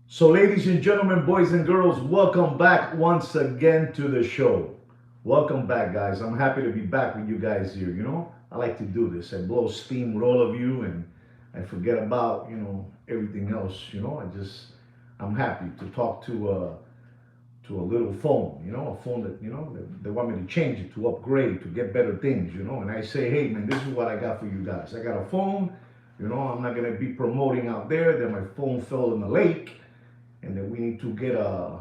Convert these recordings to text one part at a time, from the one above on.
So, ladies and gentlemen, boys and girls, welcome back once again to the show. Welcome back, guys. I'm happy to be back with you guys here. I like to do this. I blow steam with all of you, and I forget about everything else. I'm happy to talk to a little phone. A phone that they want me to change it, to upgrade, to get better things. And I say, hey, man, this is what I got for you guys. I got a phone. I'm not gonna be promoting out there that my phone fell in the lake and then we need to get a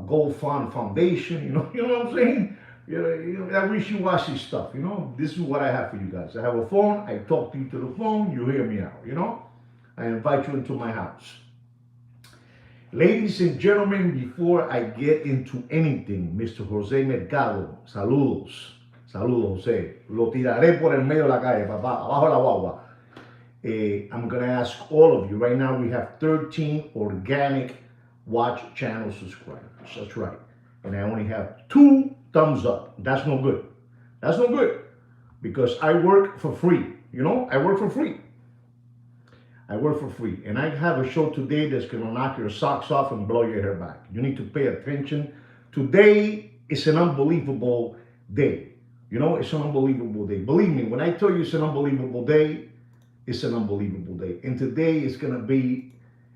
gold fund foundation. You know what I'm saying? That wishy-washy stuff. This is what I have for you guys. I have a phone. I talk to you to the phone. You hear me out. I invite you into my house. Ladies and gentlemen, before I get into anything, Mr. Jose Mercado, saludos, saludos, Jose. Lo tiraré por el medio de la calle, papá, abajo la guagua. I'm gonna ask all of you right now. We have 13 organic watch channel subscribers. That's right. And I only have 2 thumbs up. That's no good. That's no good. Because I work for free. I work for free. I work for free. And I have a show today that's gonna knock your socks off and blow your hair back. You need to pay attention. Today is an unbelievable day. It's an unbelievable day. Believe me, when I tell you it's an unbelievable day, it's an unbelievable day. And today is gonna be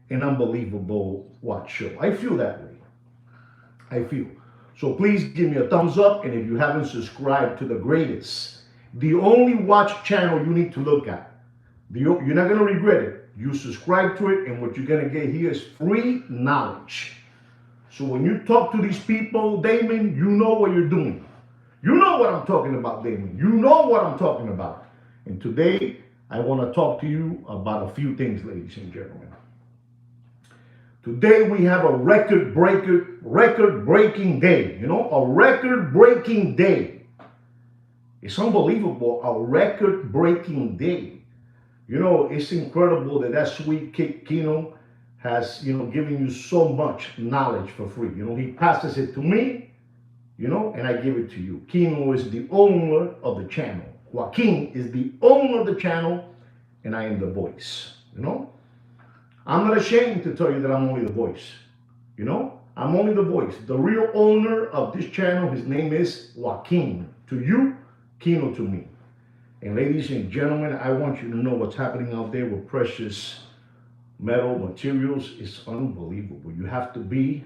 an unbelievable watch show. I feel that way. I feel. So please give me a thumbs up, and if you haven't subscribed to the greatest, the only watch channel you need to look at, you're not gonna regret it. You subscribe to it, and what you're gonna get here is free knowledge. So when you talk to these people, Damon, you know what you're doing. You know what I'm talking about, Damon. You know what I'm talking about. And today, I want to talk to you about a few things, ladies and gentlemen. Today we have a record-breaking day. A record-breaking day. It's unbelievable, a record-breaking day. It's incredible that sweet kid Kino has, given you so much knowledge for free. He passes it to me, and I give it to you. Kino is the owner of the channel. Joaquin is the owner of the channel, and I am the voice. I'm not ashamed to tell you that I'm only the voice. I'm only the voice. The real owner of this channel, his name is Joaquin. To you, Kino to me. And ladies and gentlemen, I want you to know what's happening out there with precious metal materials is unbelievable. You have to be,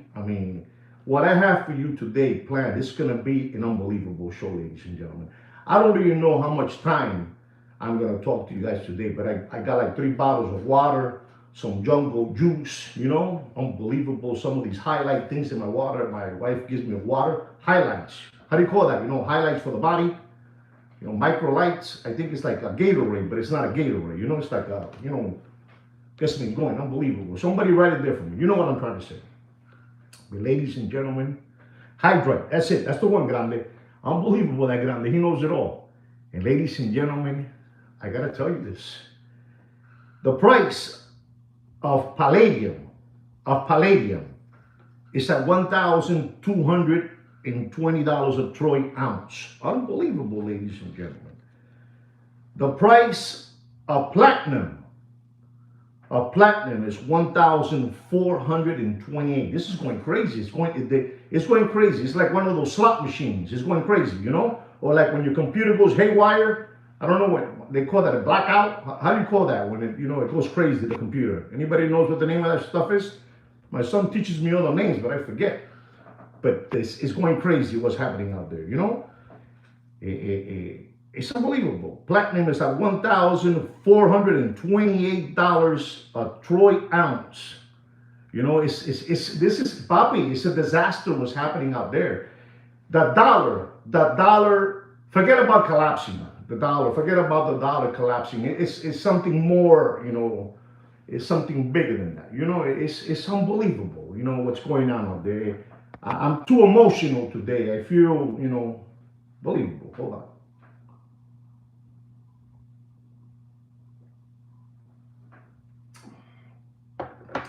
what I have for you today planned, it's going to be an unbelievable show, ladies and gentlemen. I don't even know how much time I'm going to talk to you guys today, but I got like 3 bottles of water, some jungle juice, unbelievable. Some of these highlight things in my water. My wife gives me water. Highlights. How do you call that? Highlights for the body. Microlights. I think it's like a Gatorade, but it's not a Gatorade. It's like a, gets me going. Unbelievable. Somebody write it there for me. You know what I'm trying to say. But ladies and gentlemen, hydrate. That's it. That's the one, Grande. Unbelievable, that Grande. He knows it all. And ladies and gentlemen, I gotta tell you this. The price of palladium is at $1,220 a troy ounce. Unbelievable, ladies and gentlemen. The price of platinum is 1,428. This is going crazy. It's going crazy. It's like one of those slot machines. It's going crazy, Or like when your computer goes haywire. I don't know what they call that, a blackout. How do you call that when it goes crazy, the computer? Anybody knows what the name of that stuff is? My son teaches me all the names, but I forget. But it's going crazy what's happening out there, It's unbelievable. Platinum is at $1,428 a troy ounce. This is Bobby. It's a disaster what's happening out there. The dollar, forget about collapsing. Forget about the dollar collapsing. It's something more, it's something bigger than that. It's unbelievable, what's going on out there. I'm too emotional today. I feel, believable. Hold on.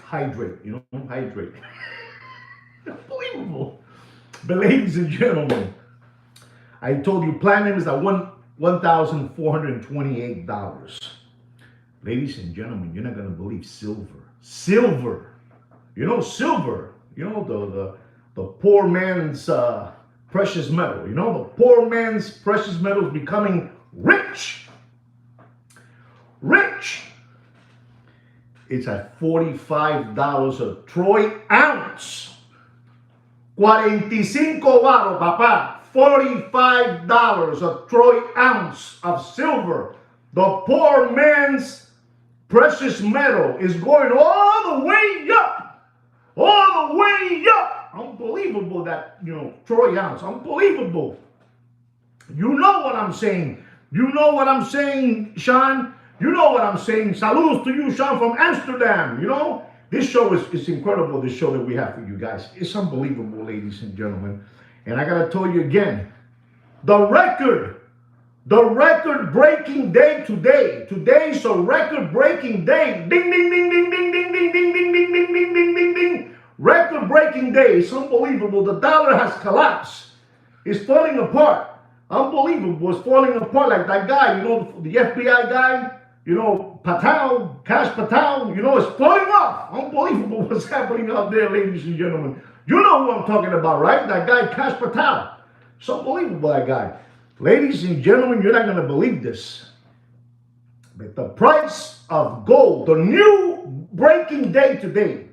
Hydrate, hydrate. Unbelievable. But ladies and gentlemen, I told you platinum is at $1,428. Ladies and gentlemen, you're not going to believe silver. Silver You know, silver. You know, the poor man's precious metal. You know, the poor man's precious metal is becoming rich. Rich. It's at $45 a troy ounce. 45 baros, papá. $45 a troy ounce of silver. The poor man's precious metal is going all the way up. All the way up. Unbelievable that, you know, troy ounce. Unbelievable. You know what I'm saying. You know what I'm saying, Sean. You know what I'm saying. Saludos to you, Sean, from Amsterdam. You know, this show is incredible, this show that we have for you guys. It's unbelievable, ladies and gentlemen. And I got to tell you again, the record-breaking day today. Today's a record-breaking day. Ding, ding, ding, ding, ding, ding, ding, ding, ding, ding, ding, ding, ding, ding, ding. Record-breaking day. It's unbelievable. The dollar has collapsed. It's falling apart. Unbelievable. It's falling apart like that guy, you know, the FBI guy. You know, Patel, Cash Patel, you know, it's falling off. Unbelievable what's happening out there, ladies and gentlemen. You know who I'm talking about, right? That guy, Cash Patel. It's unbelievable, that guy. Ladies and gentlemen, you're not going to believe this. But the price of gold, the new breaking day today,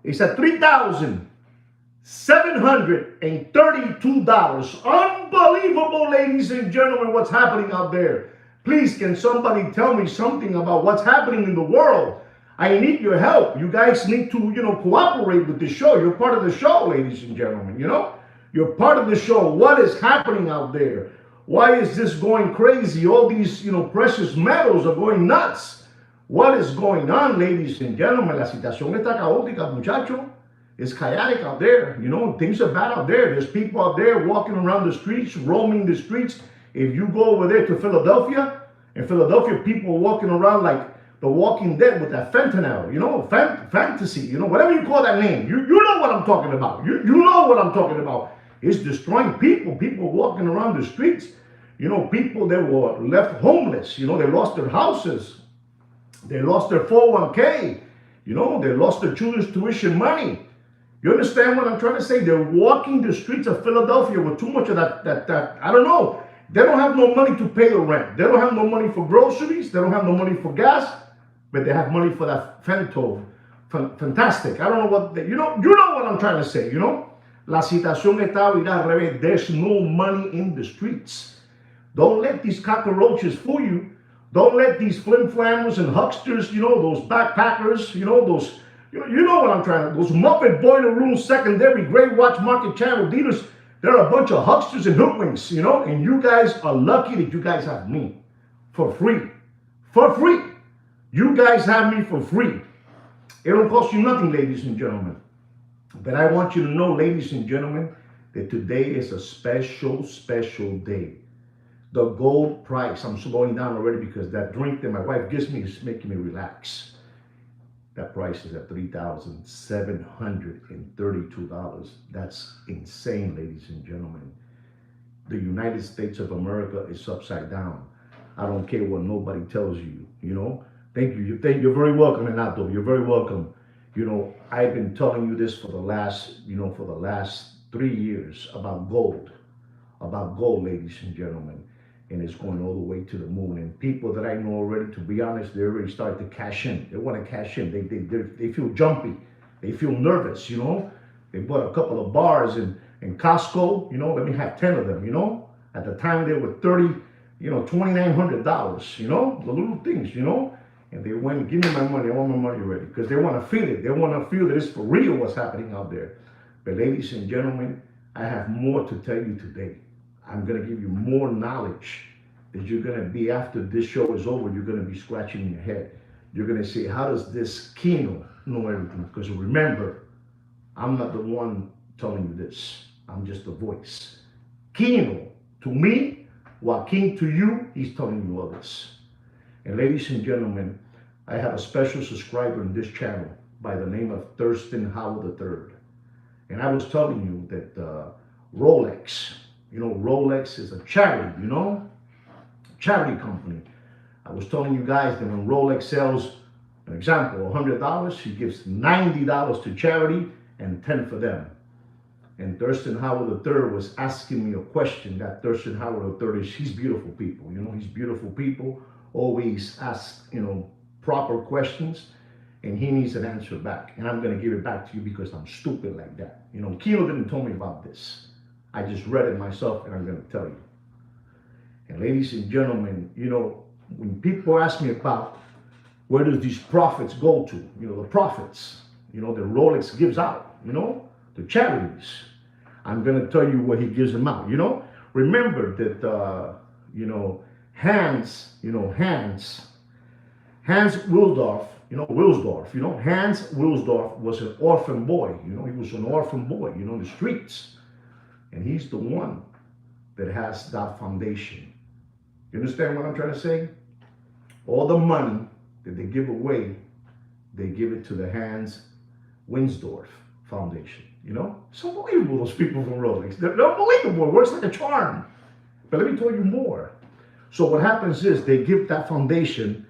is at $3,732. Unbelievable, ladies and gentlemen, what's happening out there. Please, can somebody tell me something about what's happening in the world? I need your help. You guys need to, you know, cooperate with the show. You're part of the show, ladies and gentlemen, you know? You're part of the show. What is happening out there? Why is this going crazy? All these, you know, precious metals are going nuts. What is going on, ladies and gentlemen? La situación está caótica, muchacho. It's chaotic out there. You know, things are bad out there. There's people out there walking around the streets, roaming the streets. If you go over there to Philadelphia, in Philadelphia, people are walking around like the Walking Dead with that fentanyl, you know, fantasy, you know, whatever you call that name. You know what I'm talking about. You know what I'm talking about. It's destroying people. People walking around the streets. You know, people that were left homeless. You know, they lost their houses. They lost their 401k. You know, they lost their children's tuition money. You understand what I'm trying to say? They're walking the streets of Philadelphia with too much of that I don't know. They don't have no money to pay the rent. They don't have no money for groceries. They don't have no money for gas, but they have money for that fentanyl. Fantastic. I don't know what, you know what I'm trying to say, you know? La situación está al revés. There's no money in the streets. Don't let these cockroaches fool you. Don't let these flim-flammers and hucksters, you know, those backpackers, you know, those, you know what I'm trying to, those Muppet Boiler Room secondary Great Watch Market Channel dealers. They're a bunch of hucksters and hoodwinks, you know, and you guys are lucky that you guys have me for free. For free. You guys have me for free. It don't cost you nothing, ladies and gentlemen. But I want you to know, ladies and gentlemen, that today is a special, special day. The gold price, I'm slowing down already because that drink that my wife gives me is making me relax. That price is at $3,732. That's insane, ladies and gentlemen. The United States of America is upside down. I don't care what nobody tells you, you know. Thank you. You're very welcome, Renato. You're very welcome. You know, I've been telling you this for the last 3 years about gold, ladies and gentlemen. And it's going all the way to the moon. And people that I know already, to be honest, they already started to cash in. They want to cash in. They feel jumpy. They feel nervous, you know. They bought a couple of bars in Costco, you know. Let me have 10 of them, you know. At the time, they were $2,900, you know. The little things, you know. And they went, give me my money. I want my money already. Because they want to feel it. They want to feel that it's for real what's happening out there. But ladies and gentlemen, I have more to tell you today. I'm going to give you more knowledge that you're going to be, after this show is over, you're going to be scratching your head. You're going to say, how does this Kino know everything? Because remember, I'm not the one telling you this. I'm just a voice. Kino, to me, Joaquin to you, he's telling you all this. And ladies and gentlemen, I have a special subscriber in this channel by the name of Thurston Howell III. And I was telling you that Rolex, you know, Rolex is a charity, you know, charity company. I was telling you guys that when Rolex sells An example, $100, he gives $90 to charity and 10 for them. And Thurston Howard III was asking me a question. That Thurston Howard III is, he's beautiful people. He's beautiful people. Always ask, proper questions. And he needs an answer back. And I'm going to give it back to you because I'm stupid like that. Kino didn't tell me about this. I just read it myself and I'm going to tell you. And ladies and gentlemen, when people ask me about where does these profits go to, the profits, that Rolex gives out, the charities. I'm going to tell you what he gives them out. Remember that, Hans Wilsdorf, Hans Wilsdorf was an orphan boy. He was an orphan boy, in the streets. And he's the one that has that foundation. You understand what I'm trying to say? All the money that they give away, they give it to the Hans Wilsdorf Foundation. It's unbelievable, those people from Rolex. They're unbelievable. It works like a charm. But let me tell you more. So what happens is they give that foundation,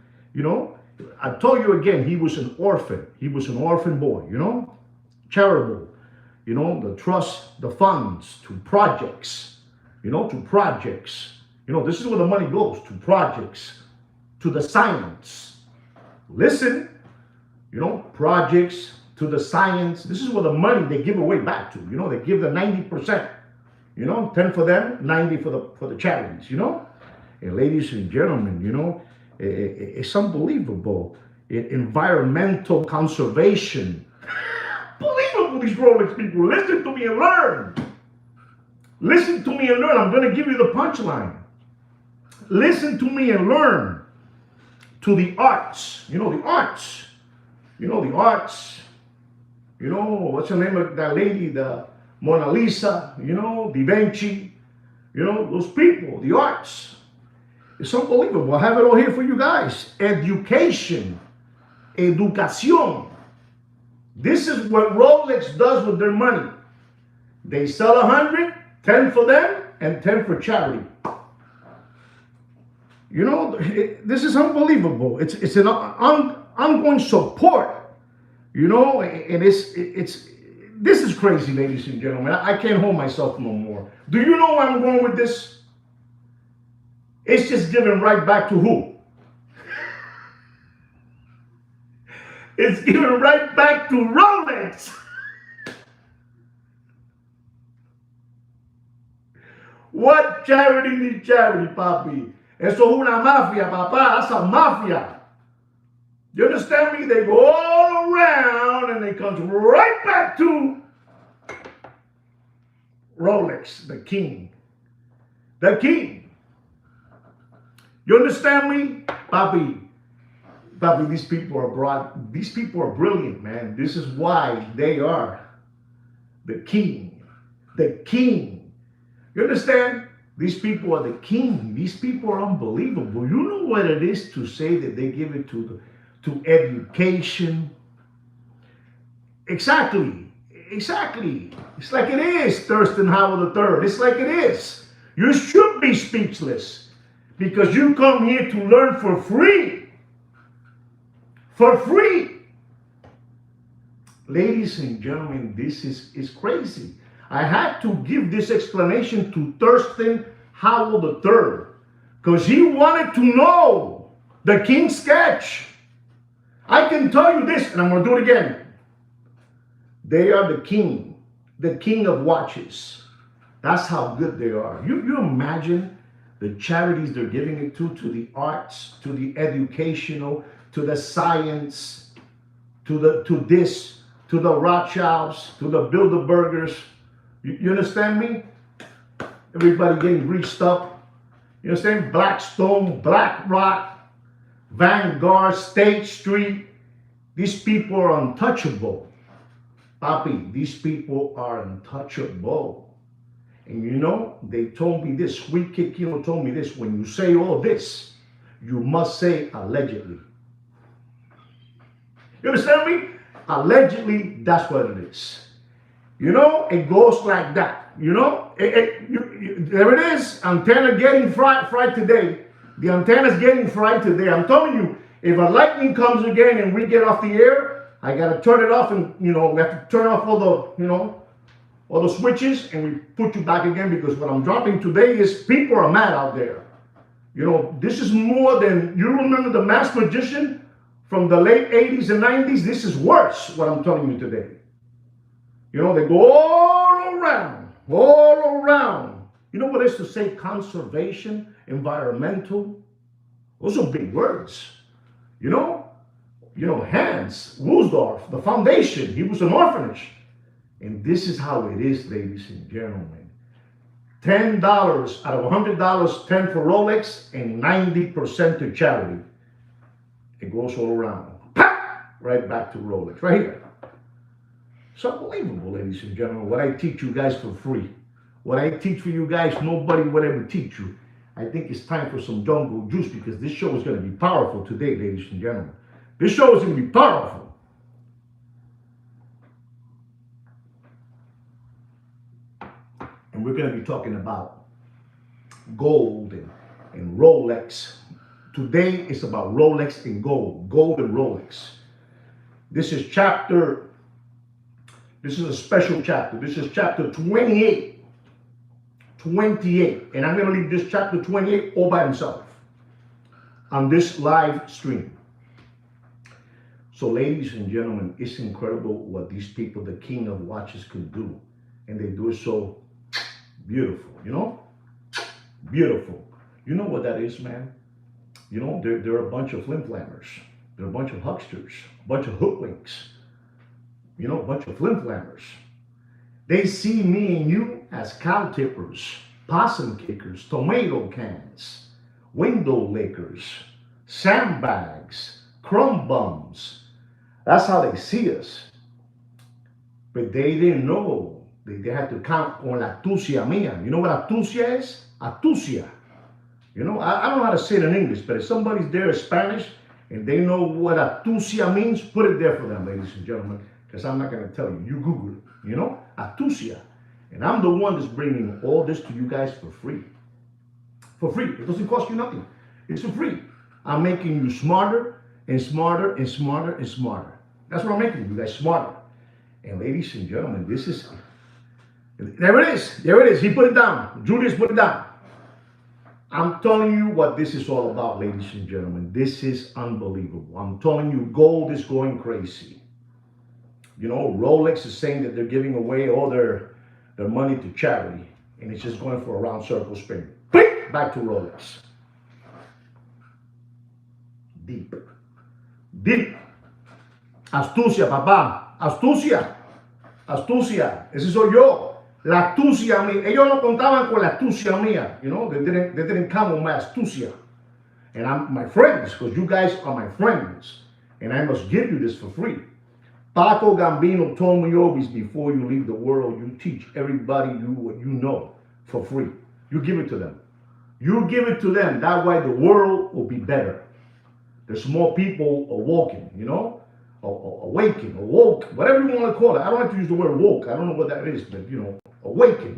I told you again, he was an orphan. He was an orphan boy, charitable. The trust, the funds to projects, to projects. This is where the money goes, to projects, to the science. Listen, projects, to the science. This is where the money they give away back to. They give the 90%. 10 for them, 90 for the charities. And ladies and gentlemen, it's unbelievable. Environmental conservation. Unbelievable, these Rolex people. Listen to me and learn. Listen to me and learn. I'm going to give you the punchline. Listen to me and learn. To the arts. The arts. The arts. What's the name of that lady? The Mona Lisa, Da Vinci. Those people, the arts. It's unbelievable. I have it all here for you guys. Education. Educación. This is what Rolex does with their money. They sell 100, 10 for them, and 10 for charity. This is unbelievable. It's an ongoing support. And this is crazy, ladies and gentlemen. I can't hold myself no more. Do you know where I'm going with this? It's just given right back to who? It's given right back to Rolex. What charity needs charity, papi? Eso es una mafia, papá. That's a mafia. You understand me? They go all around and they come right back to Rolex, the king. The king. You understand me? Papi, these people are broad. These people are brilliant, man. This is why they are the king. The king. You understand? These people are the king. These people are unbelievable. You know what it is to say that they give it to education. Exactly. It's like it is, Thurston Howard III. It's like it is. You should be speechless because you come here to learn for free. For free. Ladies and gentlemen, this is crazy. I had to give this explanation to Thurston Howard III because he wanted to know the King's sketch. I can tell you this, and I'm going to do it again. They are the king of watches. That's how good they are. You imagine the charities they're giving it to the arts, to the educational, to the science, to the Rothschilds, to the Bilderbergers. You understand me? Everybody getting greased up. You understand? Blackstone, BlackRock, Vanguard, State Street. These people are untouchable. Papi, these people are untouchable. And they told me this. Sweet Kid Kino told me this. When you say all this, you must say allegedly. You understand me? Allegedly, that's what it is. It goes like that. There it is. Antenna getting fried today. The antenna's getting fried today. I'm telling you, If a lightning comes again and we get off the air, I gotta turn it off, and we have to turn off all the switches, and we put you back again, because what I'm dropping today is people are mad out there. This is more than, you remember the Masked Magician from the late 80s and 90s? This is worse, what I'm telling you today. They go all around, all around. You know what it is to say conservation, environmental? Those are big words. Hans Wulsdorf, the foundation, he was an orphanage. And this is how it is, ladies and gentlemen. $10 out of $100, 10 for Rolex, and 90% to charity. It goes all around. Right back to Rolex, right here. It's unbelievable, ladies and gentlemen, what I teach you guys for free. What I teach for you guys, nobody would ever teach you. I think it's time for some jungle juice, because this show is going to be powerful today, ladies and gentlemen. This show is going to be powerful. And we're going to be talking about gold and Rolex. Today is about Rolex and gold. Gold and Rolex. This is a special chapter. This is chapter 28. 28. And I'm going to leave this chapter 28 all by himself on this live stream. So, ladies and gentlemen, it's incredible what these people, the king of watches, can do. And they do it so beautiful, Beautiful. You know what that is, man? They're a bunch of flim-flammers. They're a bunch of hucksters, a bunch of hoodwinks, a bunch of flim-flammers. They see me and you as cow tippers, possum kickers, tomato cans, window lickers, sandbags, crumb bums. That's how they see us. But they didn't know. They had to count con la astucia mía. You know what astucia is? Astucia. I don't know how to say it in English, but if somebody's there in Spanish and they know what astucia means, put it there for them, ladies and gentlemen, because I'm not going to tell you. You Google it, astucia. And I'm the one that's bringing all this to you guys for free. For free. It doesn't cost you nothing. It's for free. I'm making you smarter and smarter and smarter and smarter. That's what I'm making you guys smarter. And ladies and gentlemen, this is, there it is. There it is. He put it down. Julius put it down. I'm telling you what this is all about, ladies and gentlemen. This is unbelievable. I'm telling you, gold is going crazy. Rolex is saying that they're giving away all their money to charity. And it's just going for a round circle spin. Back to Rolex. Deep. Deep. Astucia, papá. Astucia. Astucia. Ese soy yo. La astucia mía. Ellos no contaban con la astucia mía. They didn't count on my astucia. And I'm my friends, because you guys are my friends. And I must give you this for free. Paco Gambino told me always, before you leave the world, you teach everybody what you know for free. You give it to them. You give it to them. That way the world will be better. There's more people awoken, awaken, awoke, whatever you want to call it. I don't like to use the word woke. I don't know what that is, but, awaken,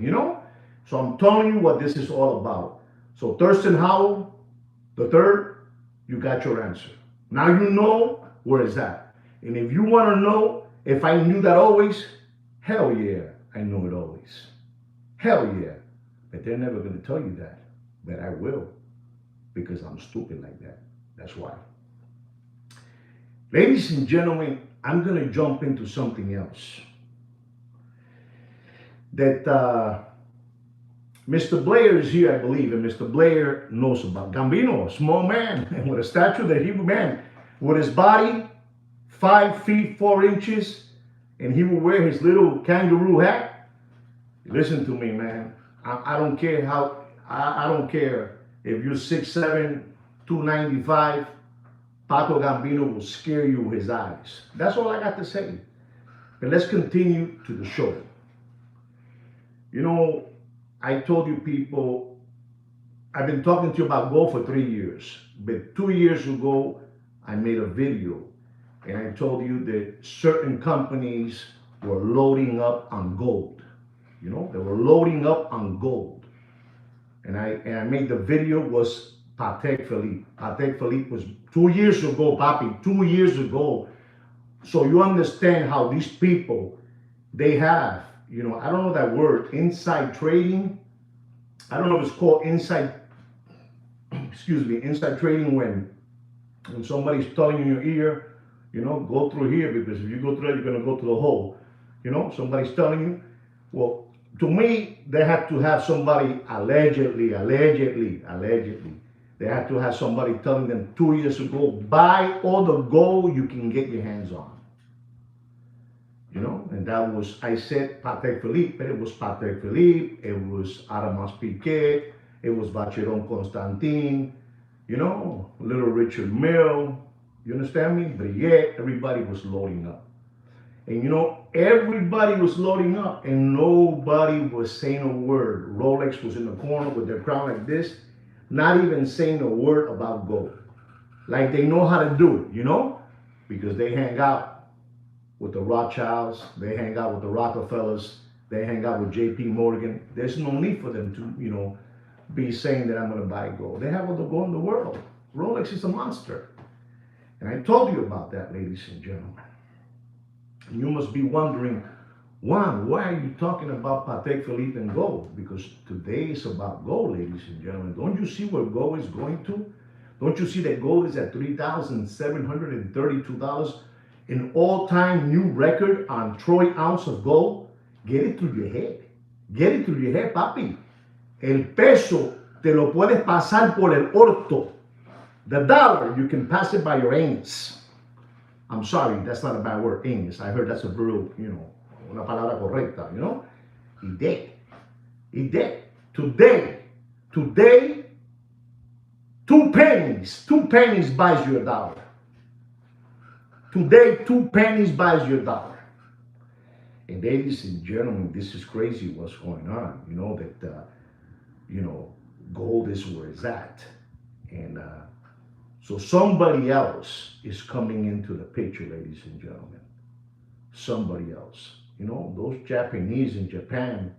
So I'm telling you what this is all about. So Thurston Howell, the third, you got your answer. Now you know where it's at. And if you want to know if I knew that always, hell yeah, I knew it always. Hell yeah. But they're never going to tell you that. But I will, because I'm stupid like that. That's why. Ladies and gentlemen, I'm going to jump into something else that Mr. Blair is here, I believe, and Mr. Blair knows about. Gambino, a small man, and with a stature, the Hebrew man, with his body 5 feet 4 inches, and he will wear his little kangaroo hat. Listen to me, man. I don't care I don't care if you're 6'7", 295. Paco Gambino will scare you with his eyes. That's all I got to say. But let's continue to the show. I told you people, I've been talking to you about gold for 3 years. But 2 years ago, I made a video. And I told you that certain companies were loading up on gold. They were loading up on gold. And I made the video was Patek Philippe. Patek Philippe was 2 years ago, Papi, 2 years ago. So you understand how these people, they have, I don't know that word, inside trading. I don't know if it's called inside, excuse me, inside trading when somebody's telling you in your ear, go through here because if you go through it, you're going to go to the hole. Somebody's telling you. Well, to me, they had to have somebody allegedly, they had to have somebody telling them 2 years ago, buy all the gold you can get your hands on. And that was, I said Patek Philippe, but it was Patek Philippe, it was Aramas Piquet, it was Vacheron Constantin, Little Richard Mille, you understand me? But yet, everybody was loading up. And everybody was loading up and nobody was saying a word. Rolex was in the corner with their crown like this, not even saying a word about gold. Like they know how to do it, because they hang out with the Rothschilds, they hang out with the Rockefellers, they hang out with JP Morgan. There's no need for them to, be saying that I'm going to buy gold. They have all the gold in the world. Rolex is a monster. And I told you about that, ladies and gentlemen. And you must be wondering, Juan, why are you talking about Patek Philippe and gold? Because today is about gold, ladies and gentlemen. Don't you see where gold is going to? Don't you see that gold is at $3,732? An all-time new record on troy ounce of gold? Get it through your head. Get it through your head, papi. El peso te lo puedes pasar por el orto. The dollar, you can pass it by your anus. I'm sorry, that's not a bad word, anus. I heard that's a real, una palabra correcta, Y dead. Today, 2 pennies buys you a dollar. Today, 2 pennies buys you a dollar. And ladies and gentlemen, this is crazy what's going on. That, gold is where it's at. And so somebody else is coming into the picture, ladies and gentlemen. Somebody else. Those Japanese in Japan,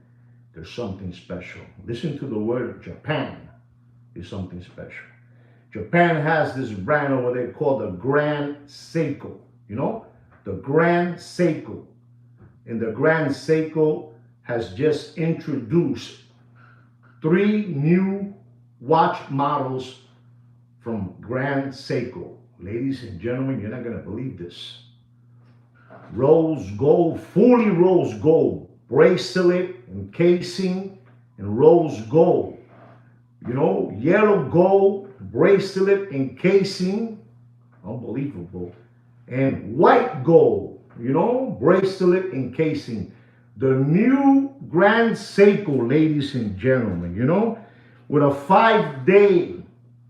there's something special. Listen to the word Japan is something special. Japan has this brand over there called the Grand Seiko. The Grand Seiko. And the Grand Seiko has just introduced 3 new watch models from Grand Seiko. Ladies and gentlemen, you're not going to believe this. Rose gold, fully rose gold, bracelet and casing and rose gold. Yellow gold, bracelet and casing, unbelievable. And white gold, bracelet and casing. The new Grand Seiko, ladies and gentlemen, with a 5-day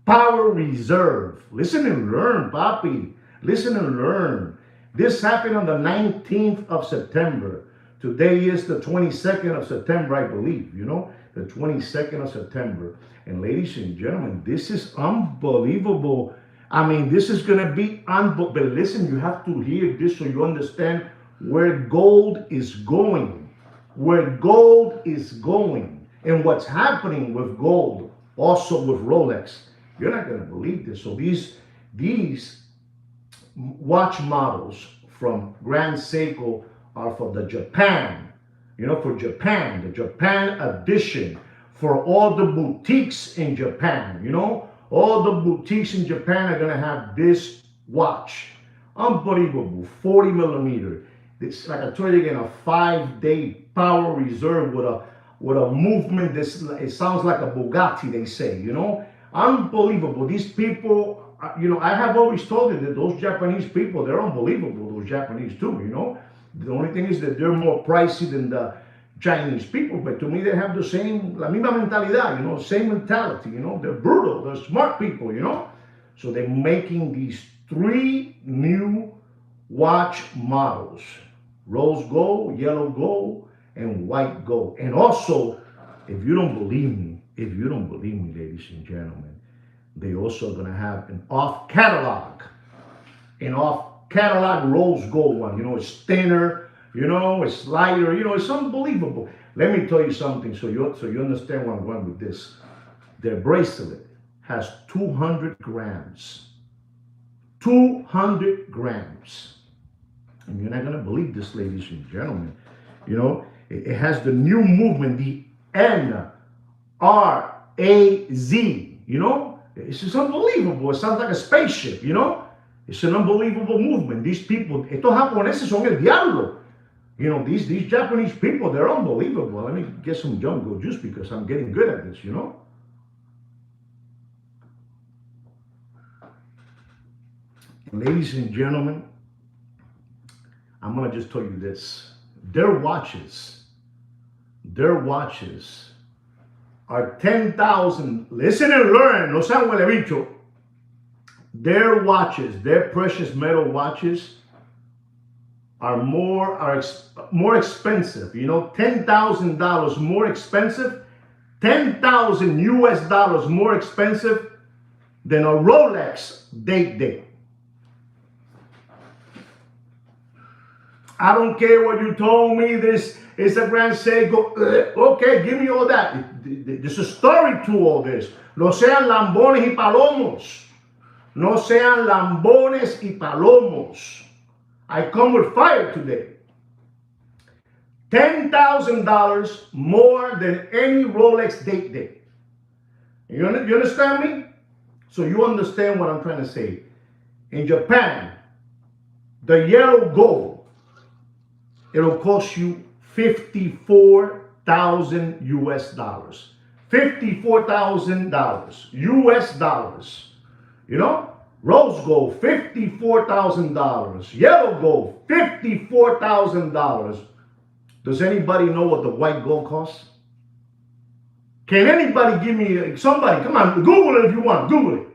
power reserve. Listen and learn, papi. Listen and learn. This happened on the 19th of September. Today is the 22nd of September, I believe, the 22nd of September. And ladies and gentlemen, this is unbelievable. I mean, this is going to be unbelievable. But listen, you have to hear this so you understand where gold is going. Where gold is going. And what's happening with gold, also with Rolex. You're not going to believe this. So these watch models from Grand Seiko are for the Japan. For Japan, the Japan edition. For all the boutiques in Japan, all the boutiques in Japan are going to have this watch. Unbelievable. 40 millimeter. It's like I told you again, a 5-day power reserve with a movement that's, it sounds like a Bugatti, they say, Unbelievable. These people, I have always told you that those Japanese people, they're unbelievable, those Japanese too, The only thing is that they're more pricey than the Chinese people, but to me they have the same, la misma mentalidad, same mentality, they're brutal, they're smart people, So they're making these 3 new watch models. Rose gold, yellow gold, and white gold. And also, if you don't believe me, ladies and gentlemen, they also going to have an off-catalog rose gold one. It's thinner, it's lighter, it's unbelievable. Let me tell you something so you understand where I'm going with this. Their bracelet has 200 grams. 200 grams. And you're not going to believe this, ladies and gentlemen. You know, it has the new movement, the NRAZ. You know, it's just unbelievable. It sounds like a spaceship, you know. It's an unbelievable movement. These people, estos japoneses son el diablo. You know, these Japanese people, they're unbelievable. Let me get some jungle juice because I'm getting good at this, you know. And ladies and gentlemen, I'm going to just tell you this. Their watches are 10,000. Listen and learn. No sean huele bicho. Their watches, their precious metal watches, are more expensive. You know, $10,000 more expensive, 10,000 US dollars more expensive than a Rolex date. I don't care what you told me. This is a Grand Seiko. Okay, give me all that. There's a story to all this. No sean lambones y palomos. No sean lambones y palomos. I come with fire today. $10,000 more than any Rolex date. You understand me? So you understand what I'm trying to say. In Japan, the yellow gold, it'll cost you 54,000 US dollars. $54,000 US dollars. You know? Rose gold, $54,000. Yellow gold, $54,000. Does anybody know what the white gold costs? Can anybody give me, somebody, come on, Google it if you want, Google it.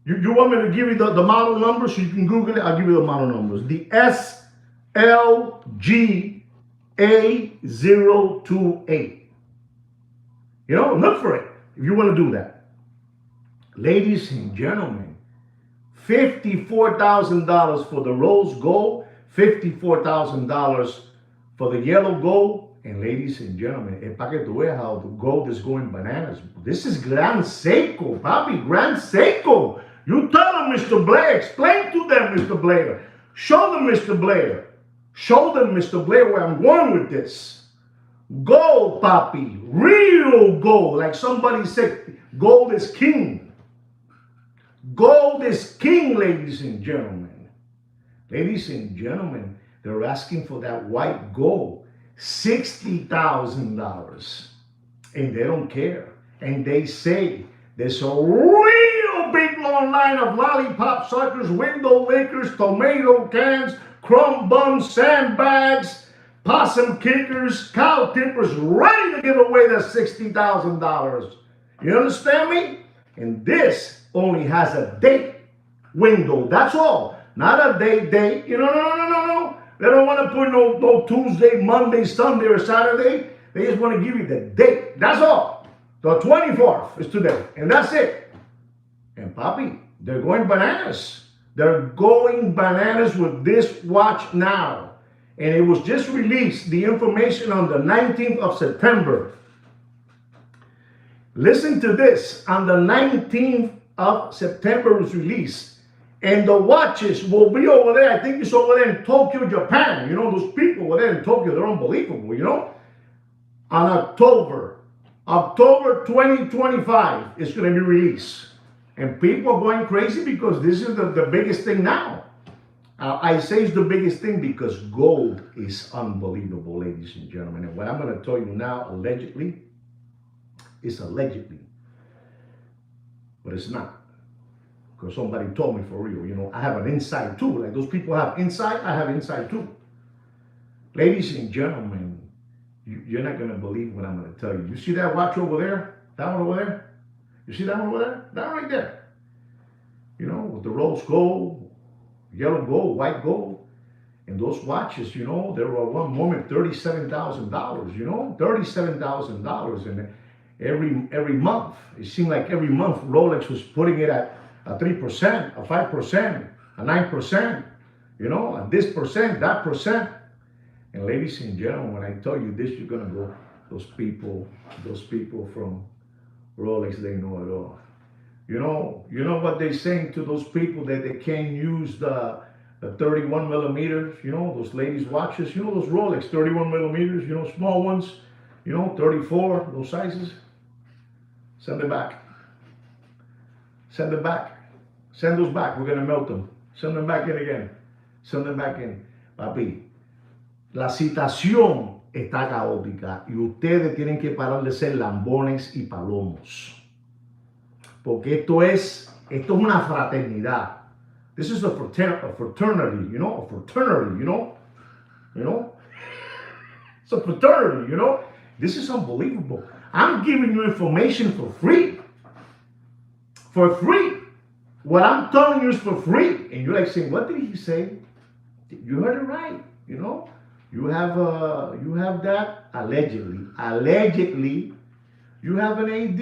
You want me to give you the model numbers so you can Google it? I'll give you the model numbers. The SLGA028. You know, look for it if you want to do that. Ladies and gentlemen, $54,000 for the rose gold, $54,000 for the yellow gold, and ladies and gentlemen, es para que tú veas how the gold is going bananas. This is Gran Seiko, papi, Gran Seiko. You tell them, Mr. Blair, explain to them, Mr. Blair. Show them, Mr. Blair. Show them, Mr. Blair, where I'm going with this. Gold, papi, real gold, like somebody said, gold is king. Gold is king, ladies and gentlemen. Ladies and gentlemen, they're asking for that white gold, $60,000. And they don't care. And they say there's a real big long line of lollipop suckers, window lickers, tomato cans, crumb bums, sandbags, possum kickers, cow tippers, ready to give away that $60,000. You understand me? And this only has a date window. That's all. Not a date. You know, no. They don't want to put no Tuesday, Monday, Sunday, or Saturday. They just want to give you the date. That's all. The 24th is today. And that's it. And papi, they're going bananas. They're going bananas with this watch now. And it was just released, the information, on the 19th of September. Listen to this. On the 19th of September was released. And the watches will be over there. I think it's over there in Tokyo, Japan. You know, those people over there in Tokyo, they're unbelievable, you know. On October 2025, it's going to be released. And people are going crazy because this is the biggest thing now. I say it's the biggest thing because gold is unbelievable, ladies and gentlemen. And what I'm going to tell you now, allegedly, is allegedly. But it's not. Because somebody told me for real. You know, I have an inside too. Like those people have inside, I have inside too. Ladies and gentlemen, you're not going to believe what I'm going to tell you. You see that watch over there? That one over there? You see that one over there? That one right there. You know, with the rose gold, yellow gold, white gold. And those watches, you know, there were one moment $37,000, you know, $37,000. And every month, it seemed like every month Rolex was putting it at a 3%, a 5%, a 9%, you know, and this percent, that percent. And ladies and gentlemen, when I tell you this, you're going to go, those people from Rolex, they know it all. You know what they're saying to those people that they can't use the 31 millimeters, those ladies' watches, those Rolex 31 millimeters, small ones, 34, those sizes. Send it back. Send it back. Send those back. We're going to melt them. Send them back in again. Send them back in. Papi, la situación está caótica y ustedes tienen que parar de ser lambones y palomos. Porque esto es una fraternidad. This is a fraternity, a fraternity, It's a fraternity, This is unbelievable. I'm giving you information for free. For free. What I'm telling you is for free. And you're like saying, what did he say? You heard it right, You have that allegedly. Allegedly, you have an AD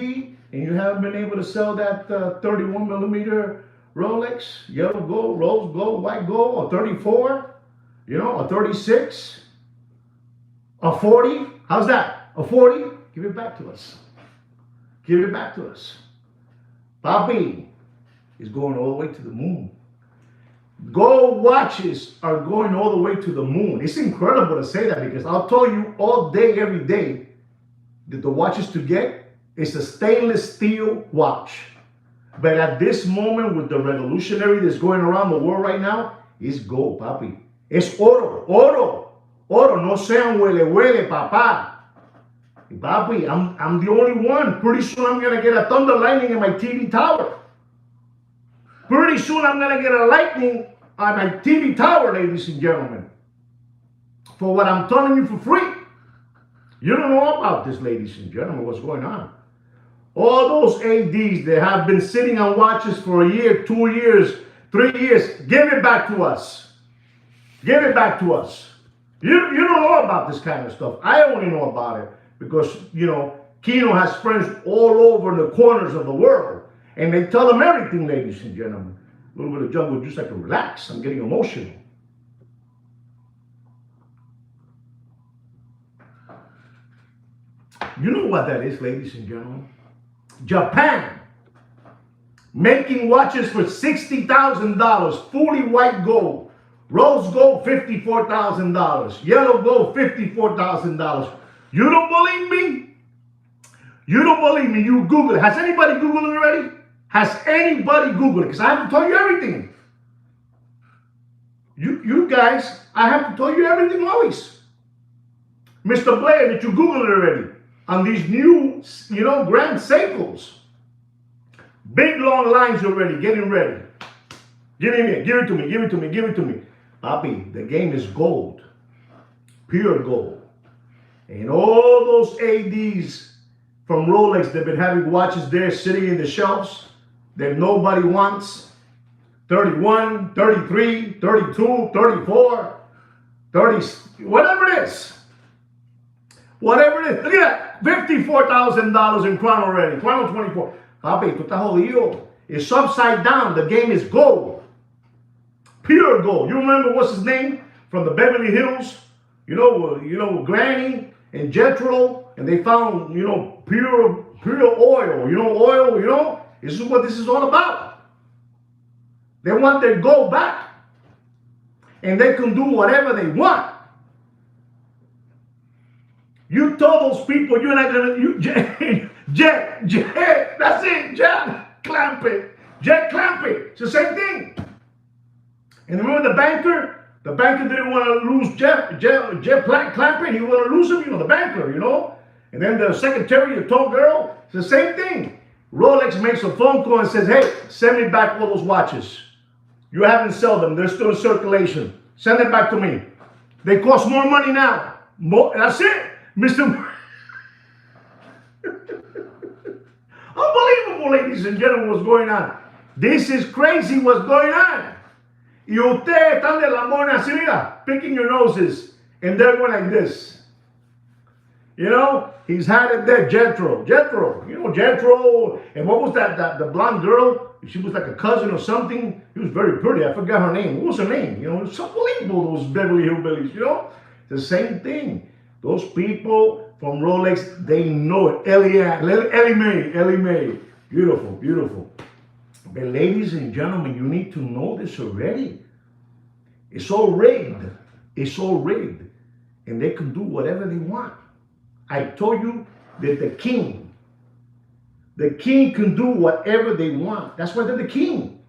and you haven't been able to sell that 31 millimeter Rolex, yellow gold, rose gold, white gold, or 34, a 36, a 40. How's that? A 40? Give it back to us. Give it back to us. Papi is going all the way to the moon. Gold watches are going all the way to the moon. It's incredible to say that because I'll tell you all day, every day, that the watches to get is a stainless steel watch. But at this moment, with the revolutionary that's going around the world right now, it's gold, papi. It's oro, oro, oro. No sean huele, huele, papá. Papi, I'm the only one. Pretty soon I'm going to get a thunder lightning in my TV tower. Pretty soon I'm going to get a lightning on my TV tower, ladies and gentlemen. For what I'm telling you for free. You don't know about this, ladies and gentlemen, what's going on. All those ADs that have been sitting on watches for a year, 2 years, 3 years, give it back to us. Give it back to us. You don't know about this kind of stuff. I only know about it because, Kino has friends all over the corners of the world. And they tell them everything, ladies and gentlemen. A little bit of jungle juice, I can relax. I'm getting emotional. You know what that is, ladies and gentlemen? Japan making watches for $60,000, fully white gold, rose gold $54,000, yellow gold $54,000. You don't believe me? You don't believe me? You Google it. Has anybody Googled it already? Has anybody Googled it? Because I have to tell you everything. You guys, I have to tell you everything always. Mr. Blair, did you Google it already? On these new, Grand Seikos. Big long lines already, getting ready. Give it to me, give it to me, give it to me. Papi, the game is gold. Pure gold. And all those ADs from Rolex that have been having watches there sitting in the shelves that nobody wants. 31, 33, 32, 34, 30, whatever it is. Whatever it is. Look at that. $54,000 in Chrono already. Chrono 24. Papi, tú estás jodido. It's upside down. The game is gold. Pure gold. You remember what's his name? From the Beverly Hills? Granny and Jethro. And they found, pure oil. Oil, This is what this is all about. They want their gold back. And they can do whatever they want. You told those people you're not gonna Jet, that's it, Jet clamp it. It's the same thing. And remember the banker? The banker didn't want to lose Jet clamp it, he wanted to lose him, the banker, And then the secretary, the tall girl, it's the same thing. Rolex makes a phone call and says, hey, send me back all those watches. You haven't sold them, they're still in circulation. Send them back to me. They cost more money now. That's it. Mr. Unbelievable, ladies and gentlemen, what's going on. This is crazy what's going on. Y ustedes están de la mona así, mira, picking your noses, and they're going like this. He's had it there, Jethro, Jethro, and what was that, the blonde girl? She was like a cousin or something. She was very pretty. I forgot her name. What was her name? It's unbelievable, those Beverly Hillbillies, The same thing. Those people from Rolex, they know it. Ellie Mae. Beautiful, beautiful. But ladies and gentlemen, you need to know this already. It's all rigged. It's all rigged. And they can do whatever they want. I told you that the king can do whatever they want. That's why they're the king.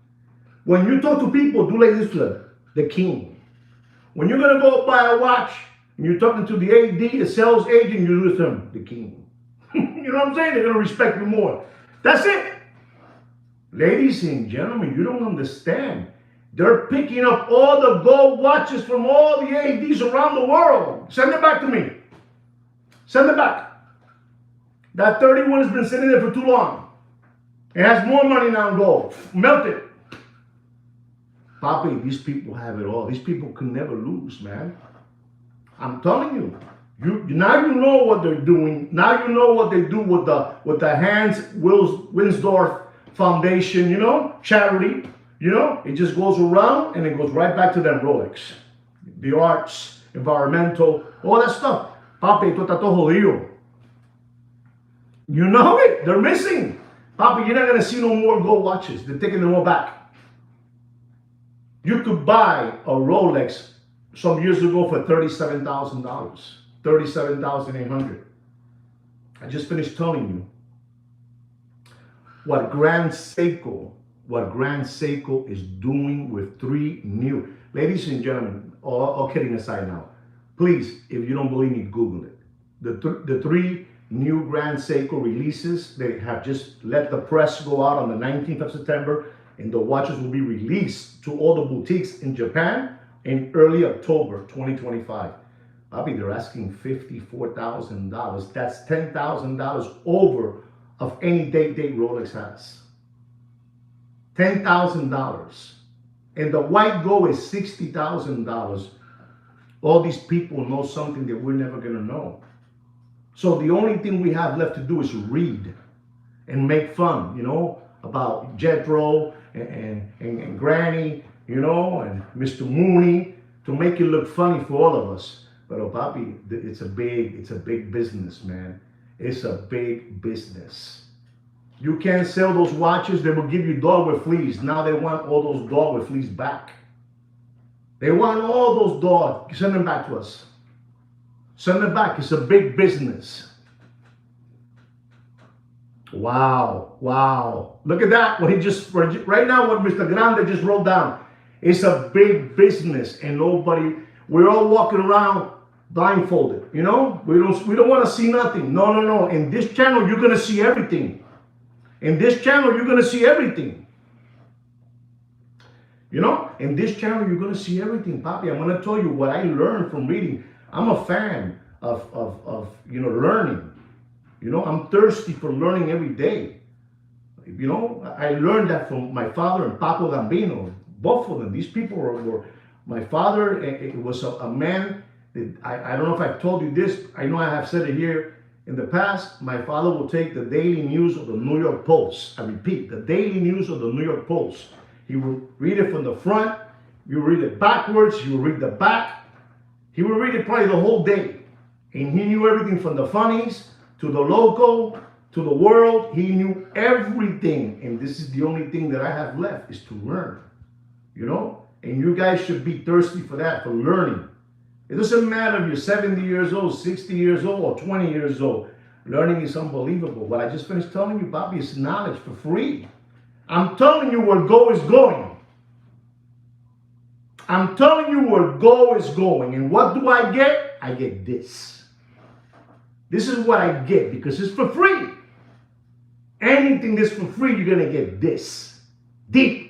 When you talk to people, do like this to them, the king. When you're going to go buy a watch, and you're talking to the AD, a sales agent, you do this to them, the king. You know what I'm saying? They're going to respect you more. That's it. Ladies and gentlemen, you don't understand. They're picking up all the gold watches from all the ADs around the world. Send it back to me. Send it back. That 31 has been sitting there for too long. It has more money now in gold. Melt it. Papi, these people have it all. These people can never lose, man. I'm telling you. Now you know what they're doing. Now you know what they do with the Hans Wilsdorf Foundation, you know, charity. You know, it just goes around and it goes right back to them Rolex. The arts, environmental, all that stuff. Papi, esto está todo jodido. You know it. They're missing. Papi, you're not going to see no more gold watches. They're taking them all back. You could buy a Rolex some years ago for $37,000. $37,800. I just finished telling you what Grand Seiko is doing with 3 new. Ladies and gentlemen, all kidding aside now, please, if you don't believe me, Google it. The 3 new Grand Seiko releases, they have just let the press go out on the 19th of September, and the watches will be released to all the boutiques in Japan in early October 2025. Bobby, they're asking $54,000. That's $10,000 over of any date Rolex has. $10,000. And the white gold is $60,000. All these people know something that we're never going to know. So the only thing we have left to do is read and make fun, you know, about Jethro and Granny, you know, and Mr. Mooney, to make it look funny for all of us. But oh, papi, it's a big business, man. It's a big business. You can't sell those watches. They will give you dog with fleas. Now they want all those dog with fleas back. They want all those dogs. Send them back to us. Send them back. It's a big business. Wow. Wow. Look at that. What he just, right now, what Mr. Grande just wrote down. It's a big business, and nobody, we're all walking around blindfolded, you know? We don't want to see nothing. No. In this channel, you're going to see everything. In this channel, you're going to see everything. You know? In this channel, you're going to see everything, Papi. I'm going to tell you what I learned from reading. I'm a fan of you know, learning. You know, I'm thirsty for learning every day. You know, I learned that from my father and Paco Gambino. Both of them. These people were my father, it was a man that, I don't know if I've told you this. I know I have said it here in the past. My father will take the daily news of the New York Post. I repeat, the daily news of the New York Post. He will read it from the front. You read it backwards. You read the back. He would read it probably the whole day. And he knew everything from the funnies to the local to the world. He knew everything. And this is the only thing that I have left, is to learn. You know? And you guys should be thirsty for that, for learning. It doesn't matter if you're 70 years old, 60 years old, or 20 years old. Learning is unbelievable. What I just finished telling you, Bobby, is knowledge for free. I'm telling you where Go is going. I'm telling you where Go is going. And what do I get? I get this. This is what I get because it's for free. Anything that's for free, you're going to get this. Deep.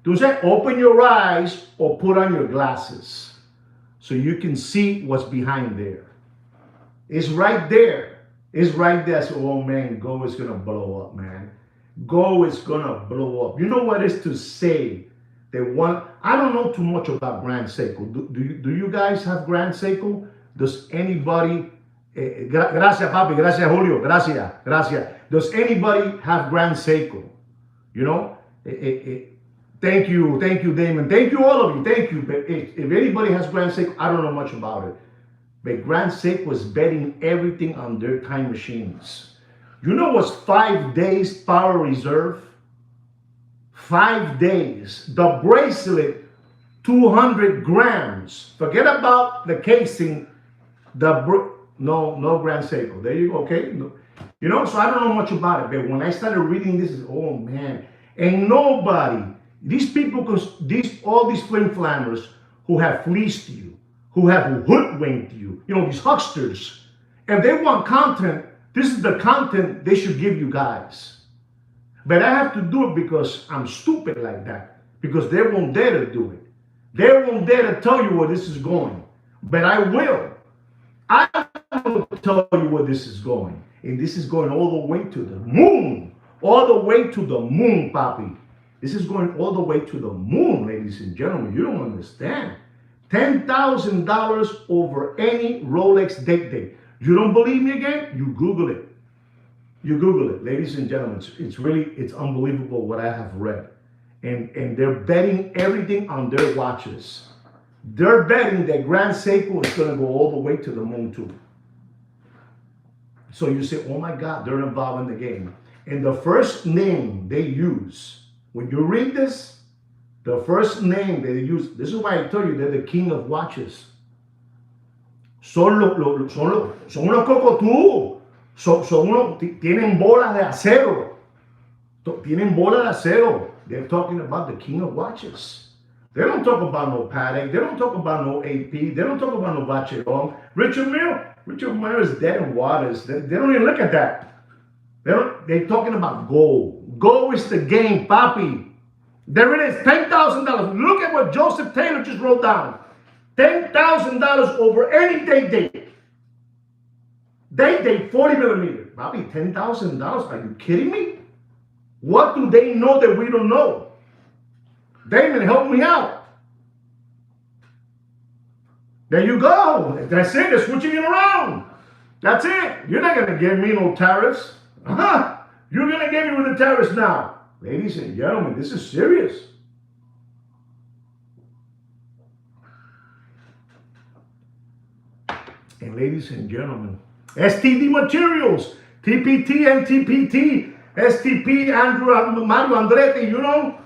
Do say, open your eyes or put on your glasses so you can see what's behind there. It's right there. It's right there. So, oh man, Go is going to blow up, man. Go is going to blow up. You know what it is to say that one, I don't know too much about Grand Seiko. Do you guys have Grand Seiko? Does anybody, gracias papi, gracias Julio, gracias. Does anybody have Grand Seiko? You know, thank you, Damon. Thank you, all of you. Thank you. But if anybody has Grand Seiko, I don't know much about it. But Grand Seiko is betting everything on their time machines. You know what's 5 days power reserve? 5 days. The bracelet, 200 grams. Forget about the casing. No Grand Seiko. There you go. Okay. No. You know, so I don't know much about it, but when I started reading this, oh man, ain't nobody. These people, all these flim flammers who have fleeced you, who have hoodwinked you, you know, these hucksters. If they want content, this is the content they should give you guys. But I have to do it because I'm stupid like that. Because they won't dare to do it. They won't dare to tell you where this is going. But I will. I will tell you where this is going. And this is going all the way to the moon. All the way to the moon, Papi. This is going all the way to the moon, ladies and gentlemen. You don't understand. $10,000 over any Rolex date. You don't believe me again? You Google it. You Google it, ladies and gentlemen. It's unbelievable what I have read. And they're betting everything on their watches. They're betting that Grand Seiko is going to go all the way to the moon too. So you say, oh my God, they're involved in the game. And the first name they use, when you read this, the first name they use, this is why I tell you they're the king of watches. Son unos cocotú. Tienen bolas de acero. Tienen bolas de acero. They're talking about the king of watches. They don't talk about no Patek. They don't talk about no AP. They don't talk about no Vacheron. Richard Mille is dead in waters. They don't even look at that. They're talking about gold. Gold is the game, papi. There it is, $10,000. Look at what Joseph Taylor just wrote down. $10,000 over any date. Date, 40 millimeter. Papi, $10,000. Are you kidding me? What do they know that we don't know? Damon, help me out. There you go. That's it. They're switching it around. That's it. You're not going to give me no tariffs. You're going to give me with the tariffs now. Ladies and gentlemen, this is serious. And ladies and gentlemen, STD Materials, TPT and TPT, STP, Mario Andretti, you know,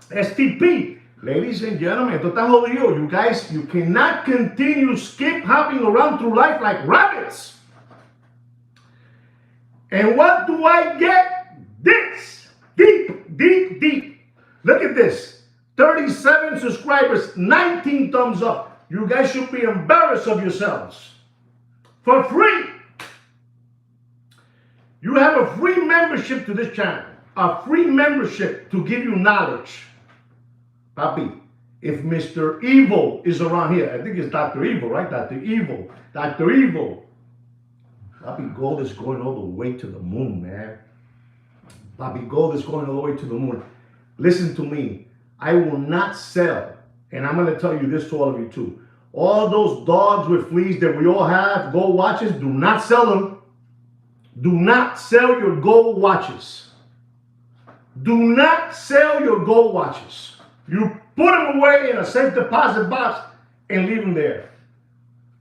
STP. Ladies and gentlemen, esto está jodido. You guys, you cannot continue skip hopping around through life like rabbits. And what do I get? This. Deep. Look at this. 37 subscribers, 19 thumbs up. You guys should be embarrassed of yourselves. For free. You have a free membership to this channel. A free membership to give you knowledge. Papi, if Mr. Evil is around here, I think it's Dr. Evil, right? Dr. Evil. Papi, gold is going all the way to the moon, man. Papi, gold is going all the way to the moon. Listen to me. I will not sell, and I'm going to tell you this to all of you too. All those dogs with fleas that we all have, gold watches, do not sell them. Do not sell your gold watches. Do not sell your gold watches. You put them away in a safe deposit box and leave them there.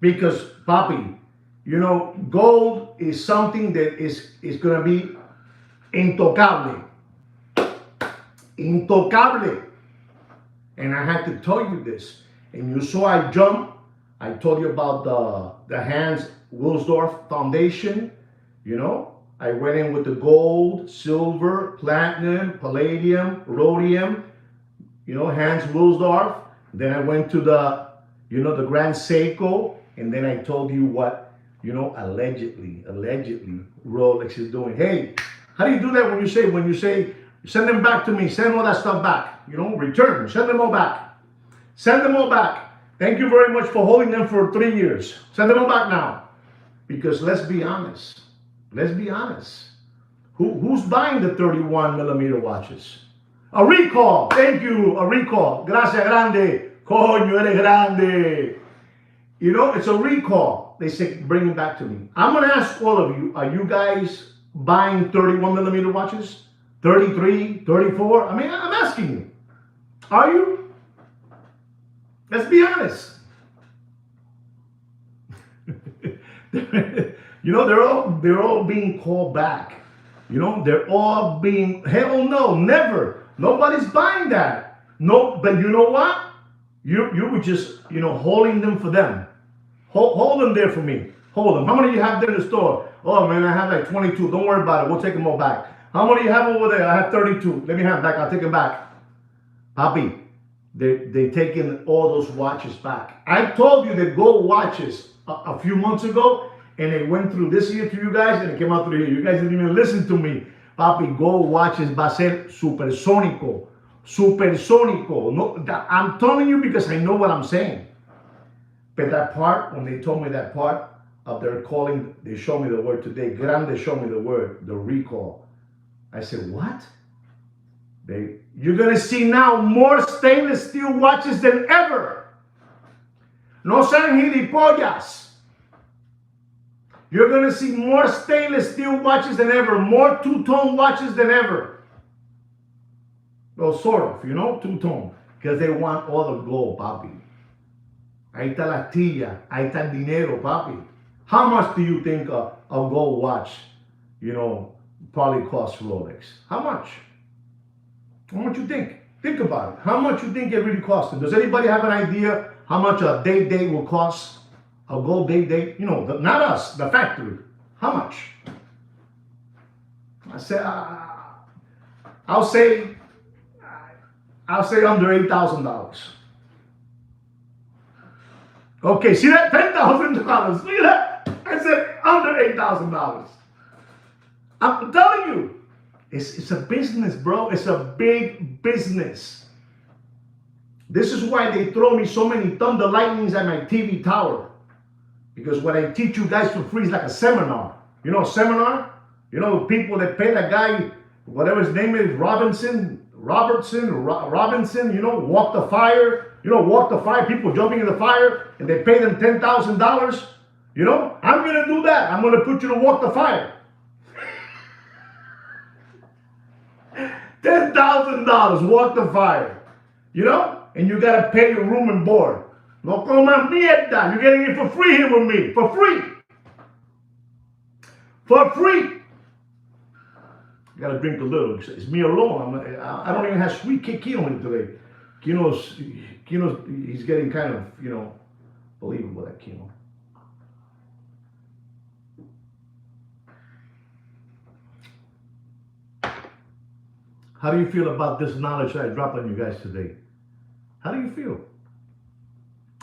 Because, papi, you know, gold is something that is going to be intocable. Intocable. And I had to tell you this. And you saw I jumped. I told you about the Hans Wilsdorf Foundation. You know, I went in with the gold, silver, platinum, palladium, rhodium. You know, Hans Wilsdorf. Then I went to the Grand Seiko. And then I told you what, you know, allegedly, Rolex is doing. Hey, how do you do that when you say, send them back to me, send all that stuff back, you know, return, send them all back. Send them all back. Thank you very much for holding them for 3 years. Send them all back now. Because let's be honest. Who's buying the 31 millimeter watches? A recall. Thank you. A recall. Gracias grande. Coño, eres grande. You know, it's a recall. They say, bring it back to me. I'm going to ask all of you, are you guys buying 31 millimeter watches? 33, 34? I mean, I'm asking you. Are you? Let's be honest. You know, they're all being called back. You know, they're all being, hell no, never. Nobody's buying that. No, but you know what? You were just, holding them for them. Hold them there for me. Hold them. How many do you have there in the store? Oh man, I have like 22. Don't worry about it. We'll take them all back. How many do you have over there? I have 32. Let me have them back. I'll take them back. Papi, they taking all those watches back. I told you the gold watches a few months ago, and it went through this year to you guys, and it came out through here. You guys didn't even listen to me. Papi, gold watches va a ser supersónico. Supersónico. No, I'm telling you because I know what I'm saying. But that part, when they told me that part of their calling, they showed me the word today. Grande showed me the word, the recall. I said, what? You're going to see now more stainless steel watches than ever. No sean gilipollas. You're going to see more stainless steel watches than ever. More two-tone watches than ever. Well, sort of, two-tone. Because they want all the gold, papi. Ahí está la tilla. Ahí está el dinero, papi. How much do you think a gold watch, probably costs Rolex? How much? How much you think? Think about it. How much you think it really costs? Does anybody have an idea how much a day will cost? A gold day? Not us, the factory. How much? I said, I'll say under $8,000. Okay, see that? $10,000. See that? I said under $8,000. I'm telling you, it's a business, bro. It's a big business. This is why they throw me so many thunder lightnings at my TV tower. Because what I teach you guys for free is like a seminar. You know a seminar? People that pay that guy, whatever his name is, Robertson, walk the fire. Walk the fire, people jumping in the fire, and they pay them $10,000. I'm going to do that. I'm going to put you to walk the fire. $10,000, walk the fire. And you got to pay your room and board. No coman mierda. You're getting it for free here with me. For free. For free. Got to drink a little. It's me alone. I don't even have sweet Kino in today. Kino's, he's getting kind of, believable, that Kino. How do you feel about this knowledge that I dropped on you guys today? How do you feel?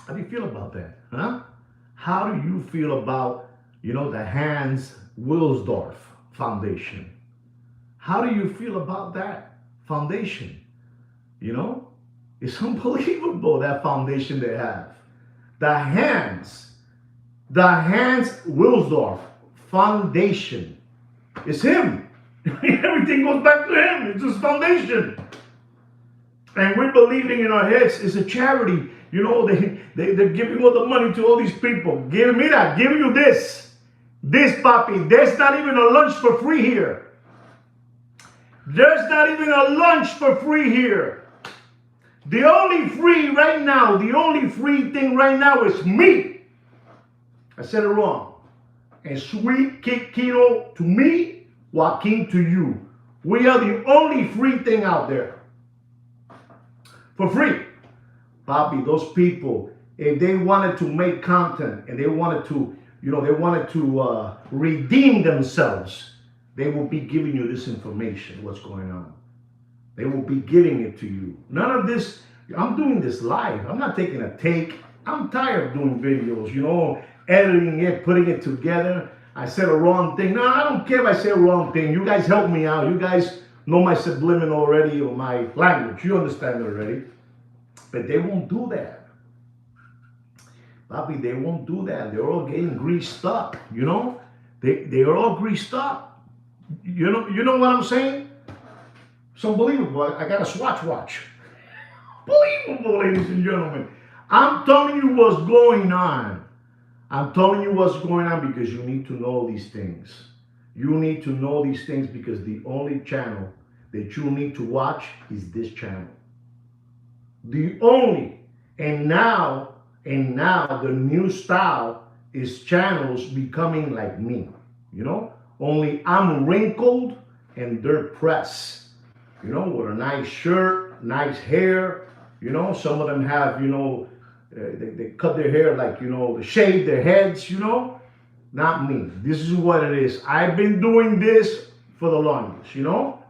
How do you feel about that? Huh? How do you feel about, the Hans Wilsdorf Foundation? How do you feel about that foundation? It's unbelievable, that foundation they have. The Hans Wilsdorf Foundation. It's him. Everything goes back to him. It's his foundation. And we're believing in our heads it's a charity. They're giving all the money to all these people. Give you this. This, papi. There's not even a lunch for free here. There's not even a lunch for free here. The only free thing right now is me. I said it wrong. And sweet Kino to me, Joaquin to you. We are the only free thing out there. For free. Papi, those people, if they wanted to make content and they wanted to, redeem themselves, they will be giving you this information, what's going on. They will be giving it to you. None of this, I'm doing this live. I'm not taking a take. I'm tired of doing videos, editing it, putting it together. I said a wrong thing. No, I don't care if I say a wrong thing. You guys help me out. You guys know my subliminal already, or my language. You understand it already. But they won't do that. Papi, they won't do that. They're all getting greased up, They are all greased up. You know what I'm saying? It's unbelievable. I got a Swatch watch. Unbelievable, ladies and gentlemen. I'm telling you what's going on. I'm telling you what's going on because you need to know these things. You need to know these things because the only channel that you need to watch is this channel. The only. And now the new style is channels becoming like me. Only I'm wrinkled and they're pressed. with a nice shirt, nice hair. Some of them have, they cut their hair like, they shave their heads, Not me. This is what it is. I've been doing this for the longest,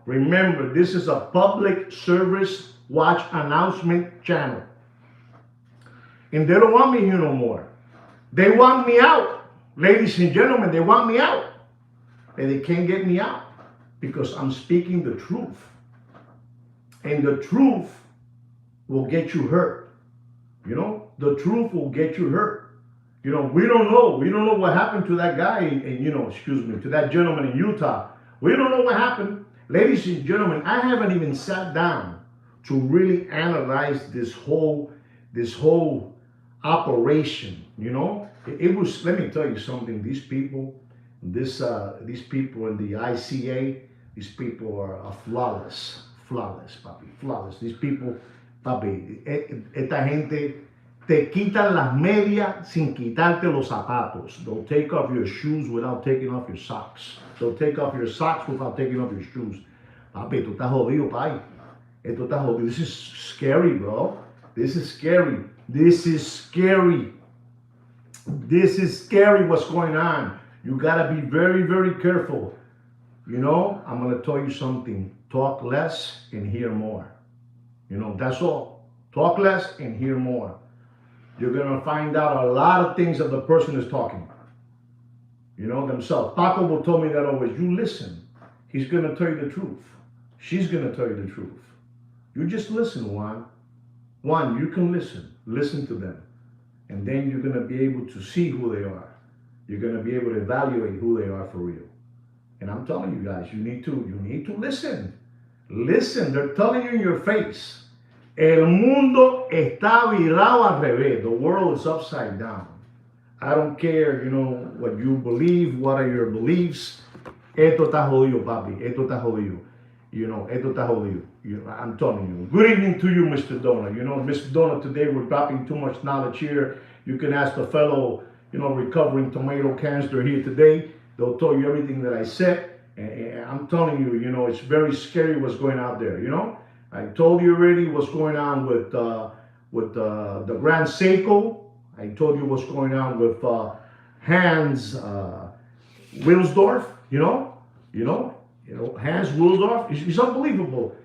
Remember, this is a public service watch announcement channel. And they don't want me here no more. They want me out. Ladies and gentlemen, they want me out. And they can't get me out because I'm speaking the truth. And the truth will get you hurt. The truth will get you hurt. We don't know. We don't know what happened to that guy to that gentleman in Utah. We don't know what happened. Ladies and gentlemen, I haven't even sat down to really analyze this whole operation. It was, let me tell you something, these people in the ICA, these people are flawless, papi, flawless. These people, papi, esta gente te quitan las medias sin quitarte los zapatos. They'll take off your shoes without taking off your socks. They'll take off your socks without taking off your shoes. Papi, tú estás jodido, pai. Esto está jodido. This is scary, bro. This is scary. This is scary. This is scary what's going on. You gotta be very, very careful. I'm gonna tell you something. Talk less and hear more. That's all. Talk less and hear more. You're gonna find out a lot of things that the person is talking. Themselves. Paco will tell me that always. You listen. He's gonna tell you the truth. She's gonna tell you the truth. You just listen, Juan. Juan, you can listen. Listen to them. And then you're going to be able to see who they are. You're going to be able to evaluate who they are for real. And I'm telling you guys, you need to listen. Listen, they're telling you in your face. El mundo está virado al revés. The world is upside down. I don't care, what you believe, what are your beliefs. Esto está jodido, papi. Esto está jodido. Esto está jodido. I'm telling you. Good evening to you, Mr. Dona. Mr. Dona, today we're dropping too much knowledge here. You can ask the fellow, recovering tomato cans. They're here today. They'll tell you everything that I said. And I'm telling you, it's very scary what's going out there, I told you already what's going on with the Grand Seiko. I told you what's going on with Hans Wilsdorf, Hans Wilsdorf. It's unbelievable.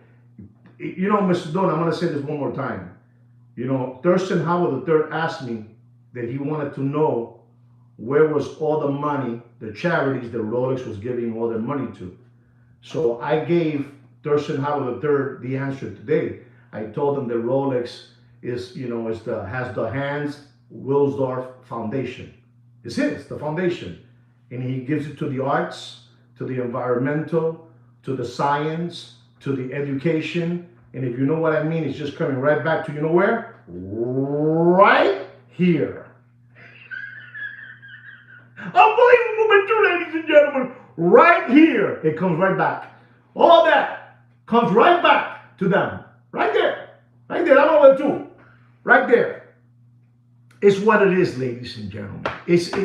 Mr. Don, I'm going to say this one more time. Thurston Howard III asked me that he wanted to know where was all the money, the charities that Rolex was giving all their money to. So I gave Thurston Howard III the answer today. I told him that Rolex has the Hans Wilsdorf Foundation. It's his, the foundation. And he gives it to the arts, to the environmental, to the science, to the education. And if you know what I mean, it's just coming right back to, where? Right here. Unbelievable, but true, ladies and gentlemen. Right here, it comes right back. All that comes right back to them. Right there. Right there. I'm over too. Right there. It's what it is, ladies and gentlemen.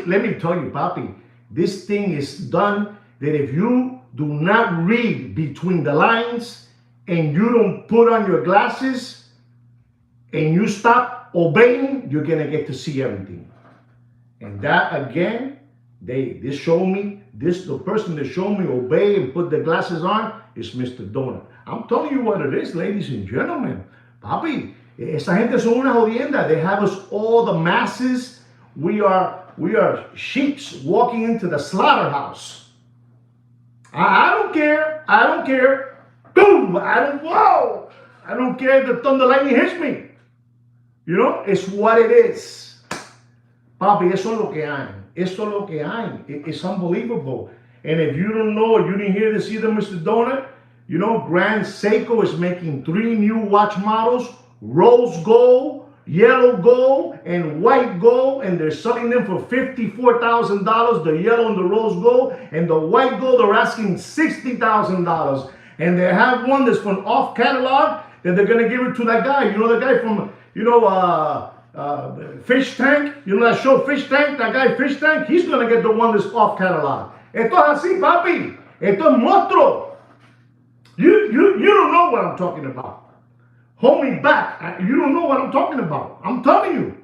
Let me tell you, papi, this thing is done that if you do not read between the lines and you don't put on your glasses and you stop obeying, you're going to get to see everything. And that, again, the person that showed me obey and put the glasses on is Mr. Donut. I'm telling you what it is, ladies and gentlemen. Papi, esa gente son una jodienda. They have us all, the masses. We are sheeps walking into the slaughterhouse. I don't care. Boom! I don't care if the thunder lightning hits me. It's what it is. Papi, eso es lo que hay. Eso es lo que hay. It's unbelievable. And if you don't know, or you didn't hear this either, Mr. Donut, Grand Seiko is making 3 new watch models, rose gold, yellow gold, and white gold, and they're selling them for $54,000, the yellow and the rose gold, and the white gold they're asking $60,000. And they have one that's from off catalog that they're gonna give it to that guy. The guy from Fish Tank. That show Fish Tank. That guy Fish Tank. He's gonna get the one that's off catalog. Esto es así, papi. Esto es monstruo. You don't know what I'm talking about. Hold me back. You don't know what I'm talking about. I'm telling you.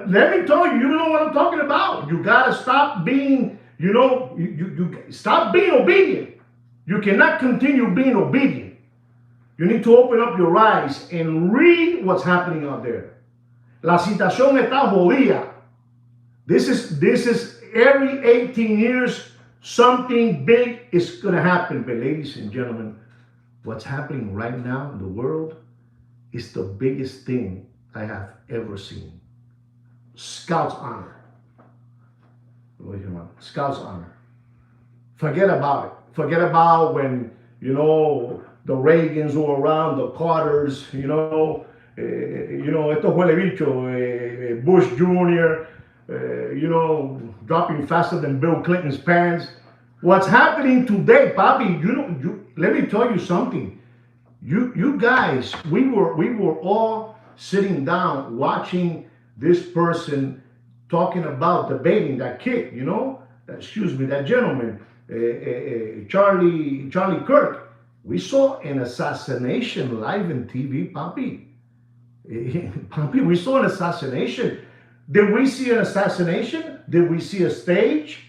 Let me tell you, you don't know what I'm talking about. You gotta stop being, you stop being obedient. You cannot continue being obedient. You need to open up your eyes and read what's happening out there. La situación está jodida. This is every 18 years something big is gonna happen. But ladies and gentlemen, what's happening right now in the world is the biggest thing I have ever seen. Scout's honor. Scout's honor. Forget about it. Forget about when, the Reagans were around, the Carters, esto huele bicho, Bush Jr., dropping faster than Bill Clinton's pants. What's happening today, Bobby? Let me tell you something. You guys, we were all sitting down watching this person talking about debating that kid, that gentleman, Charlie Kirk. We saw an assassination live in TV, Papi. Papi, we saw an assassination. Did we see an assassination? Did we see a stage?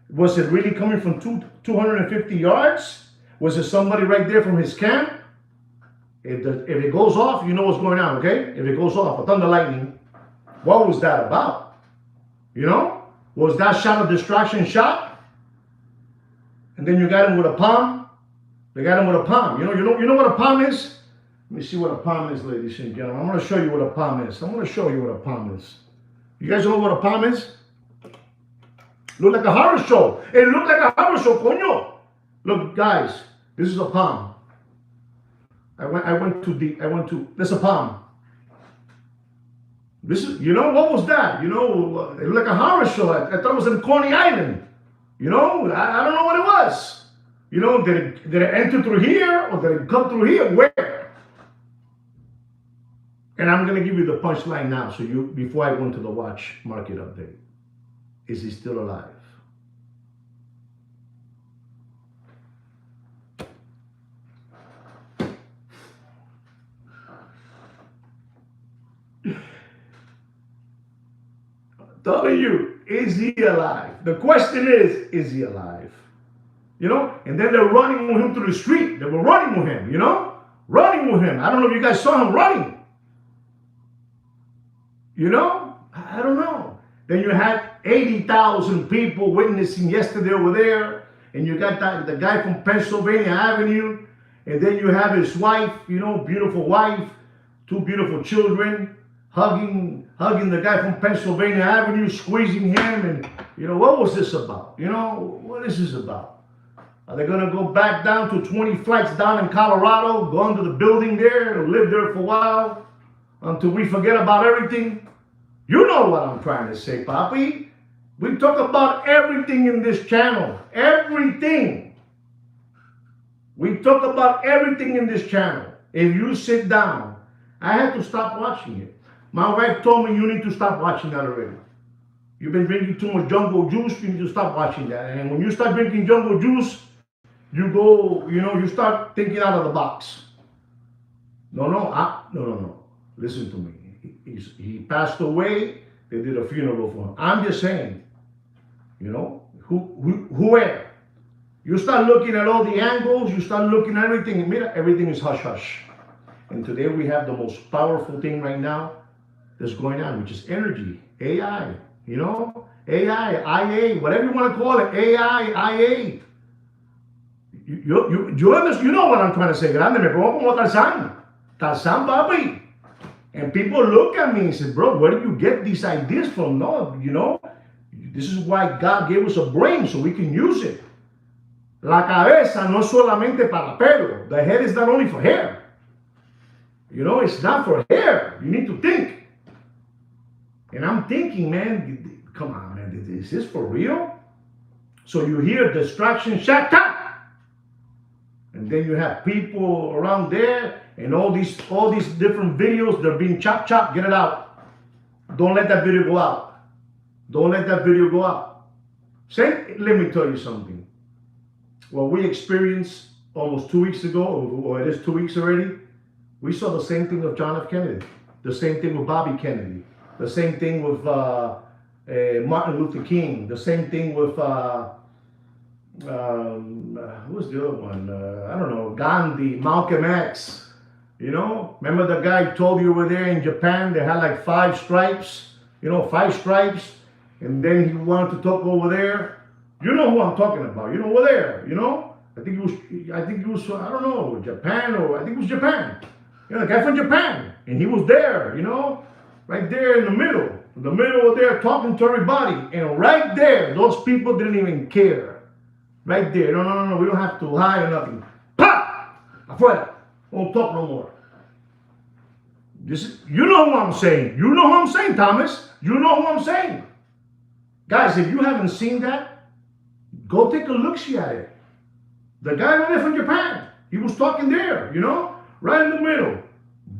Was it really coming from 250 yards? Was it somebody right there from his camp? If it goes off, you know what's going on, okay? If it goes off, a thunder lightning, what was that about? Was that shot a distraction shot? And then you got him with a palm? They got him with a palm. You know what a palm is? Let me see what a palm is, ladies and gentlemen. I'm going to show you what a palm is. I'm going to show you what a palm is. You guys know what a palm is? Look like a horror show. It looked like a horror show, coño. Look, guys, this is a palm. I went too deep. This is a palm. This is, what was that? It looked like a horror show. I thought it was in Coney Island. I don't know what it was. Did it enter through here or did it come through here? Where? And I'm going to give you the punchline now. So before I go into the watch market update, is he still alive? Telling you, is he alive? The question is he alive? And then they're running with him through the street. They were running with him, running with him. I don't know if you guys saw him running. I don't know. Then you had 80,000 people witnessing yesterday over there. And you got the guy from Pennsylvania Avenue. And then you have his wife, beautiful wife, two beautiful children, hugging the guy from Pennsylvania Avenue, squeezing him. And, what was this about? What is this about? Are they going to go back down to 20 flights down in Colorado, go into the building there, and live there for a while until we forget about everything? You know what I'm trying to say, Papi. We talk about everything in this channel. Everything. We talk about everything in this channel. If you sit down, I had to stop watching it. My wife told me you need to stop watching that already. You've been drinking too much jungle juice, you need to stop watching that. And when you start drinking jungle juice, you go, you start thinking out of the box. No. Listen to me. He passed away. They did a funeral for him. I'm just saying, where? You start looking at all the angles. You start looking at everything. And everything is hush hush. And today we have the most powerful thing right now that's going on, which is energy, AI. AI, IA, whatever you want to call it, AI, IA. You know what I'm trying to say. Grande, me pongo como Tarzán. Tarzán, papi. And people look at me and say, bro, where do you get these ideas from? No, this is why God gave us a brain so we can use it. La cabeza no solamente para pelo. The head is not only for hair. It's not for hair. You need to think. And I'm thinking, man, come on, man, is this for real? So you hear distraction, shut up. And then you have people around there and all these different videos, they're being chop, get it out. Don't let that video go out. Don't let that video go out. Let me tell you something. What we experienced almost 2 weeks ago, or it is 2 weeks already, we saw the same thing with John F. Kennedy, the same thing with Bobby Kennedy, the same thing with Martin Luther King, the same thing with who's the other one? I don't know, Gandhi, Malcolm X. You know, remember the guy told you over there in Japan they had like 5 stripes, 5 stripes, and then he wanted to talk over there. You know who I'm talking about? Over there. I think it was, I don't know, Japan, or I think it was Japan. The guy from Japan, and he was there. Right there in the middle of there, talking to everybody, and right there, those people didn't even care. Right there, no, we don't have to hide or nothing. Pop, afuera. Won't talk no more. You know who I'm saying. You know who I'm saying, Thomas. You know who I'm saying. Guys, if you haven't seen that, go take a look-see at it. The guy right there from Japan, he was talking there, right in the middle.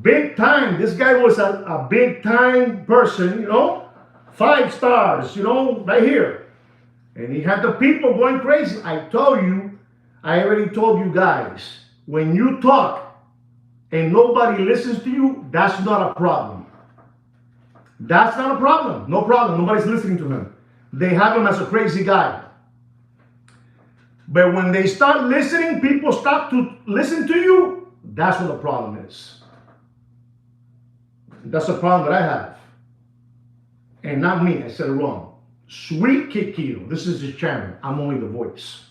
Big time. This guy was a big time person, 5 stars, right here. And he had the people going crazy. I already told you guys, when you talk and nobody listens to you, that's not a problem. That's not a problem. No problem. Nobody's listening to him. They have him as a crazy guy. But when they start listening, people start to listen to you, that's what the problem is. That's the problem that I have. And not me. I said it wrong. Sweet Kid Keto. This is his channel. I'm only the voice.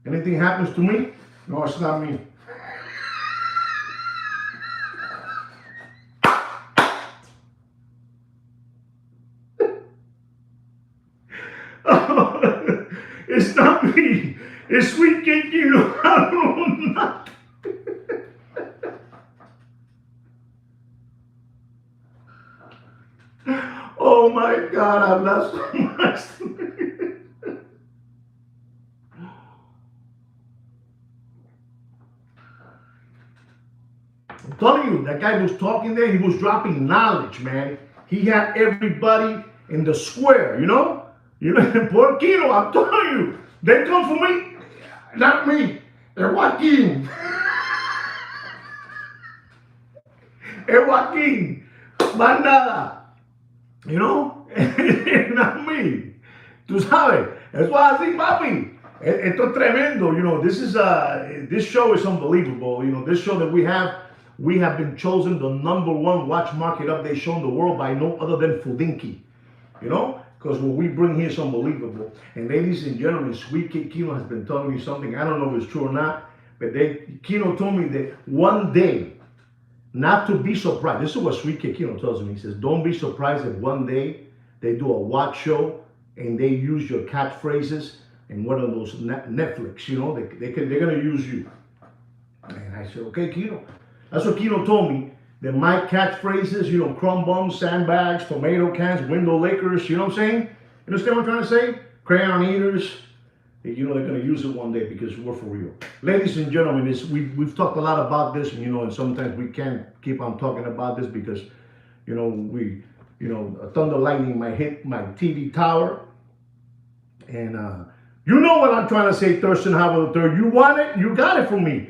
Anything happens to me, no, it's not me. It's not me. It's Sweet Kid Keto. I don't know. Oh my God, I've lost so much. I'm telling you, that guy was talking there, he was dropping knowledge, man. He had everybody in the square, Poor Kino, I'm telling you, they come for me, not me. They're Joaquin. Hey, Joaquin, más nada. Not me. Tú sabes, eso es así, papi. Esto es tremendo. This show is unbelievable. This show that we have been chosen the #1 watch market update show in the world by no other than Fudinki. Because what we bring here is unbelievable. And ladies and gentlemen, Sweet Kid Kino has been telling me something. I don't know if it's true or not, but Kino told me that one day, not to be surprised. This is what Sweet Kid Kino tells me. He says, don't be surprised if one day they do a watch show and they use your catchphrases in one of those Netflix, they're going to use you. And I said, okay, Kino. That's what Kino told me. That my catchphrases, crumb bums, sandbags, tomato cans, window lickers, you know what I'm saying? You understand what I'm trying to say? Crayon eaters. They're going to use it one day because we're for real. Ladies and gentlemen, we've talked a lot about this, and sometimes we can't keep on talking about this because, a thunder lightning might hit my TV tower. And you know what I'm trying to say, Thurston Howard III. You want it, you got it from me.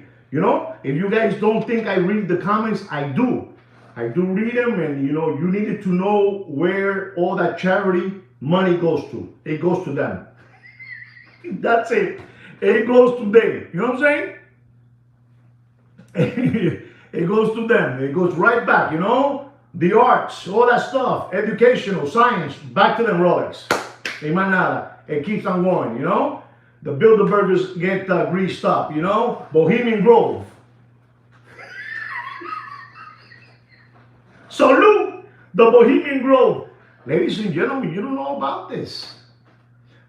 If you guys don't think I read the comments, I do. I do read them, and you needed to know where all that charity money goes to. It goes to them. That's it. It goes to them. You know what I'm saying? It goes to them. It goes right back, The arts, all that stuff, educational, science, back to them Rolex. Ain't nada. It keeps on going, The Bilderbergers get greased up, Bohemian Grove. Salute the Bohemian Grove. Ladies and gentlemen, you don't know about this.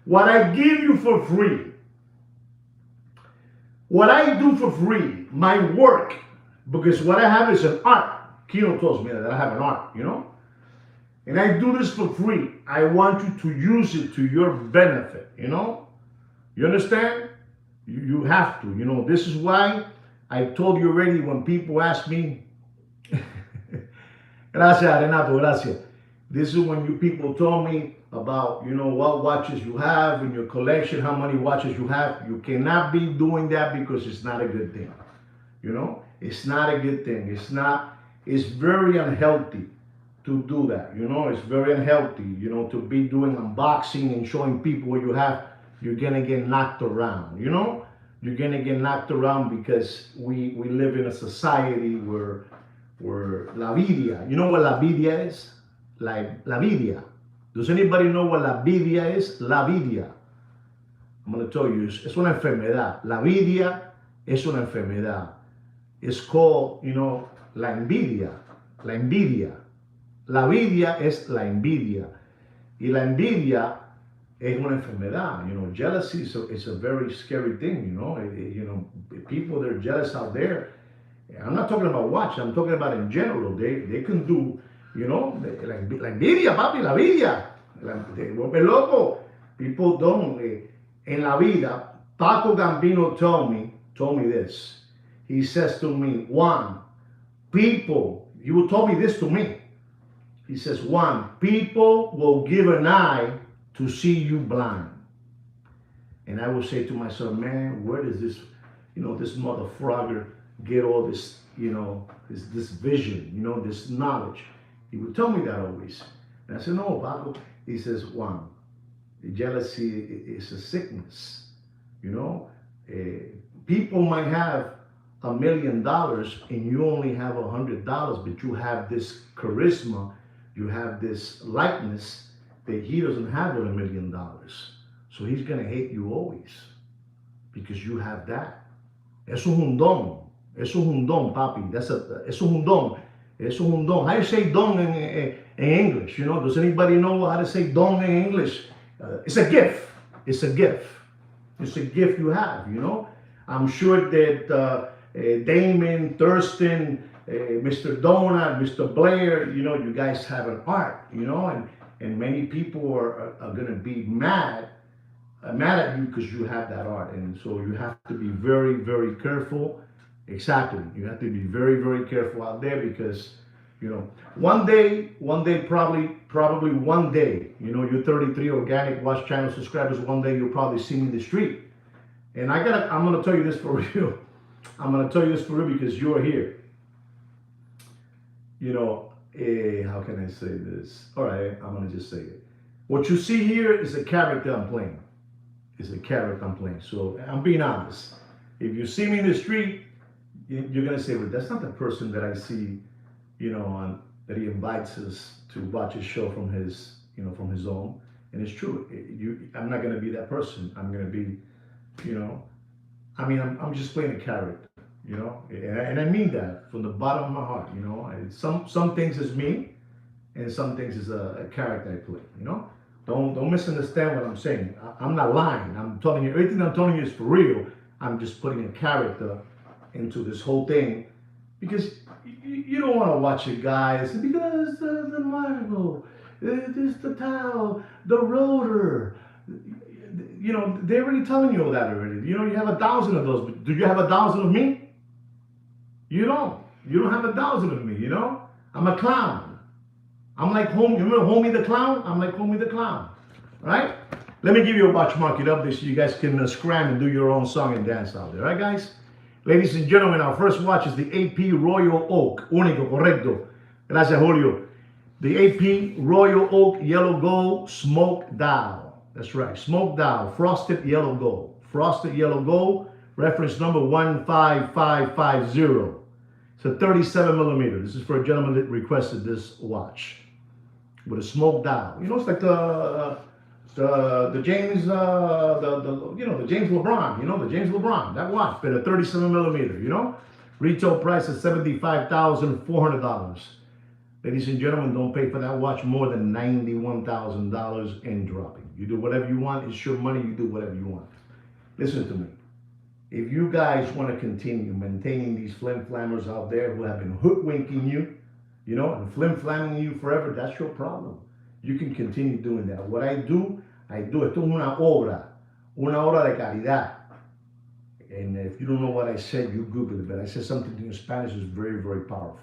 What I give you for free, what I do for free, my work, because what I have is an art. Kino tells me that I have an art, And I do this for free. I want you to use it to your benefit, You understand? You have to. This is why I told you already when people ask me, gracias, Renato, gracias. This is when you people told me about, what watches you have in your collection, how many watches you have. You cannot be doing that because it's not a good thing. It's not a good thing. It's very unhealthy to do that. It's very unhealthy, to be doing unboxing and showing people what you have. You're gonna get knocked around, you're gonna get knocked around because we live in a society where la vidia, you know what la vidia is? Like la vidia. Does anybody know what la vidia is? La vidia. I'm gonna tell you, es una enfermedad. La vidia es una enfermedad. It's called, la envidia. La envidia. La envidia es la envidia. Y la envidia es una enfermedad. Jealousy is a very scary thing. People that are jealous out there. I'm not talking about watch. I'm talking about in general. They can do, la envidia, papi, la envidia. Te vuelve loco. People don't. En la vida, Paco Gambino told me this. He says to me, Juan, you told me this to me. He says, Juan, people will give an eye to see you blind. And I will say to myself, man, where does this mother frogger get all this, this vision, this knowledge? He would tell me that always. And I said, no, Paco. He says, Juan, jealousy is a sickness, people might have $1 million and you only have $100, but you have this charisma, you have this likeness that he doesn't have with $1 million. So he's gonna hate you always because you have that. Eso es un don. Eso es un don, papi. Eso es un don. Eso es un don. How do you say don in English? Does anybody know how to say don in English? It's a gift. It's a gift. It's a gift you have, I'm sure that Damon, Thurston, Mr. Donut, Mr. Blair, you guys have an art, and many people are going to be mad at you because you have that art. And so you have to be very, very careful. Exactly. You have to be very, very careful out there because, one day, probably one day, your 33 organic watch channel subscribers, one day you'll probably see me in the street. And I'm going to tell you this for real. I'm going to tell you this for real because you're here. How can I say this? All right, I'm going to just say it. What you see here is a character I'm playing. It's a character I'm playing. So I'm being honest. If you see me in the street, you're going to say, well, that's not the person that I see, that he invites us to watch a show from his own. And it's true. I'm not going to be that person. I'm going to be, I'm just playing a character, and I mean that from the bottom of my heart, some things is me and some things is a character I play, Don't misunderstand what I'm saying. I'm not lying. I'm telling you, everything I'm telling you is for real. I'm just putting a character into this whole thing because you don't want to watch a guy and say, because the Marvel, this the towel, the rotor. They're already telling you all that already. You have 1,000 of those. But do you have 1,000 of me? You don't. You don't have 1,000 of me, I'm a clown. I'm like Homie. You remember Homie the Clown? I'm like Homie the Clown. All right? Let me give you a watch market update so you guys can scram and do your own song and dance out there. All right, guys? Ladies and gentlemen, our first watch is the AP Royal Oak. Único, correcto. Gracias, Julio. The AP Royal Oak Yellow Gold Smoke Dial. That's right, Smoke Dial, Frosted Yellow Gold. Frosted Yellow Gold, reference number 15550. It's a 37 millimeter. This is for a gentleman that requested this watch with a smoke dial. It's like the James the James LeBron, the James LeBron, that watch, but a 37 millimeter, retail price is $75,400. Ladies and gentlemen, don't pay for that watch more than $91,000 and dropping. You do whatever you want. It's your money. You do whatever you want. Listen to me. If you guys want to continue maintaining these flim-flammers out there who have been hoodwinking you, and flim-flamming you forever, that's your problem. You can continue doing that. What I do. Esto es una obra de caridad. And if you don't know what I said, you Google it. But I said something in Spanish is very, very powerful.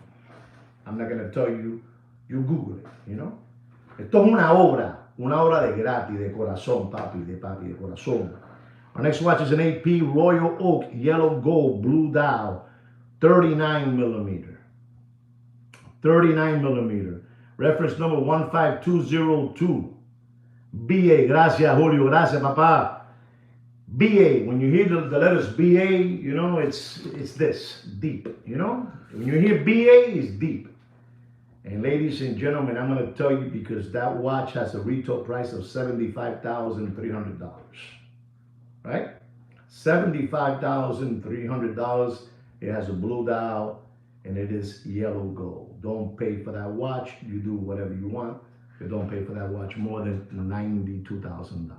I'm not going to tell you. You Google it, Esto es una obra de gratis, de corazón, papi, de corazón. Our next watch is an AP Royal Oak Yellow Gold Blue Dial, 39 millimeter. 39 millimeter. Reference number 15202. BA. Gracias, Julio. Gracias, papá. BA. When you hear the letters BA, you know, it's this, deep, you know? When you hear BA, it's deep. And ladies and gentlemen, I'm going to tell you because that watch has a retail price of $75,300. Right? $75,300. It has a blue dial and it is yellow gold. Don't pay for that watch. You do whatever you want. But don't pay for that watch more than $92,000.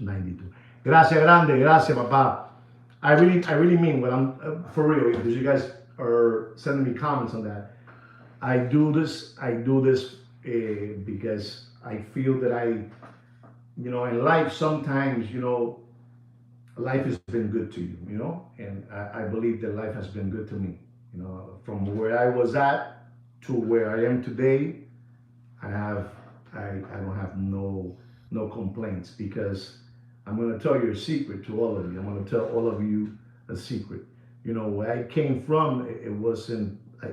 92. Gracias, grande. Gracias, papá. I really mean what I'm for real because you guys are sending me comments on that. I do this because I feel that in life sometimes, life has been good to you, and I believe that life has been good to me. From where I was at to where I am today, I don't have no complaints because I'm going to tell you a secret to all of you. I'm going to tell all of you a secret. Where I came from,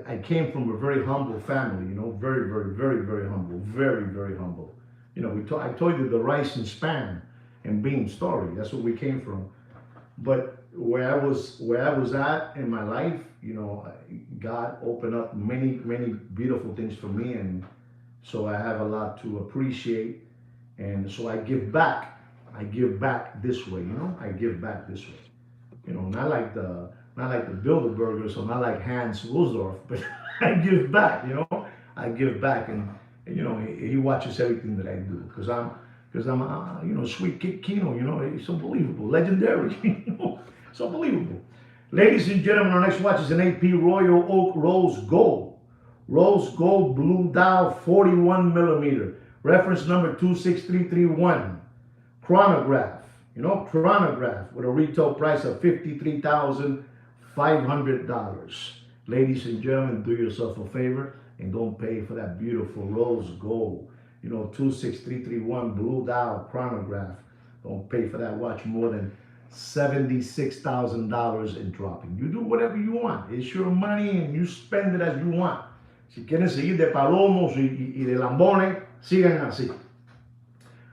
I came from a very humble family, very, very, very, very humble, very, very humble. I told you the rice and spam and bean story. That's where we came from. But where I was at in my life, God opened up many, many beautiful things for me, and so I have a lot to appreciate, and so I give back. I give back this way, I give back this way. Not like the Bilderbergers or not like Hans Wilsdorf, but I give back, I give back, and he watches everything that I do because I'm Sweet Kino, it's unbelievable, legendary, it's unbelievable. Ladies and gentlemen, our next watch is an AP Royal Oak Rose Gold Blue Dial, 41 millimeter, reference number 26331, chronograph. Chronograph with a retail price of $53,500. Ladies and gentlemen, do yourself a favor and don't pay for that beautiful rose gold. 26331 blue dial chronograph. Don't pay for that watch more than $76,000 in dropping. You do whatever you want. It's your money and you spend it as you want. Si quieren seguir de palomos y de lambones, sigan así.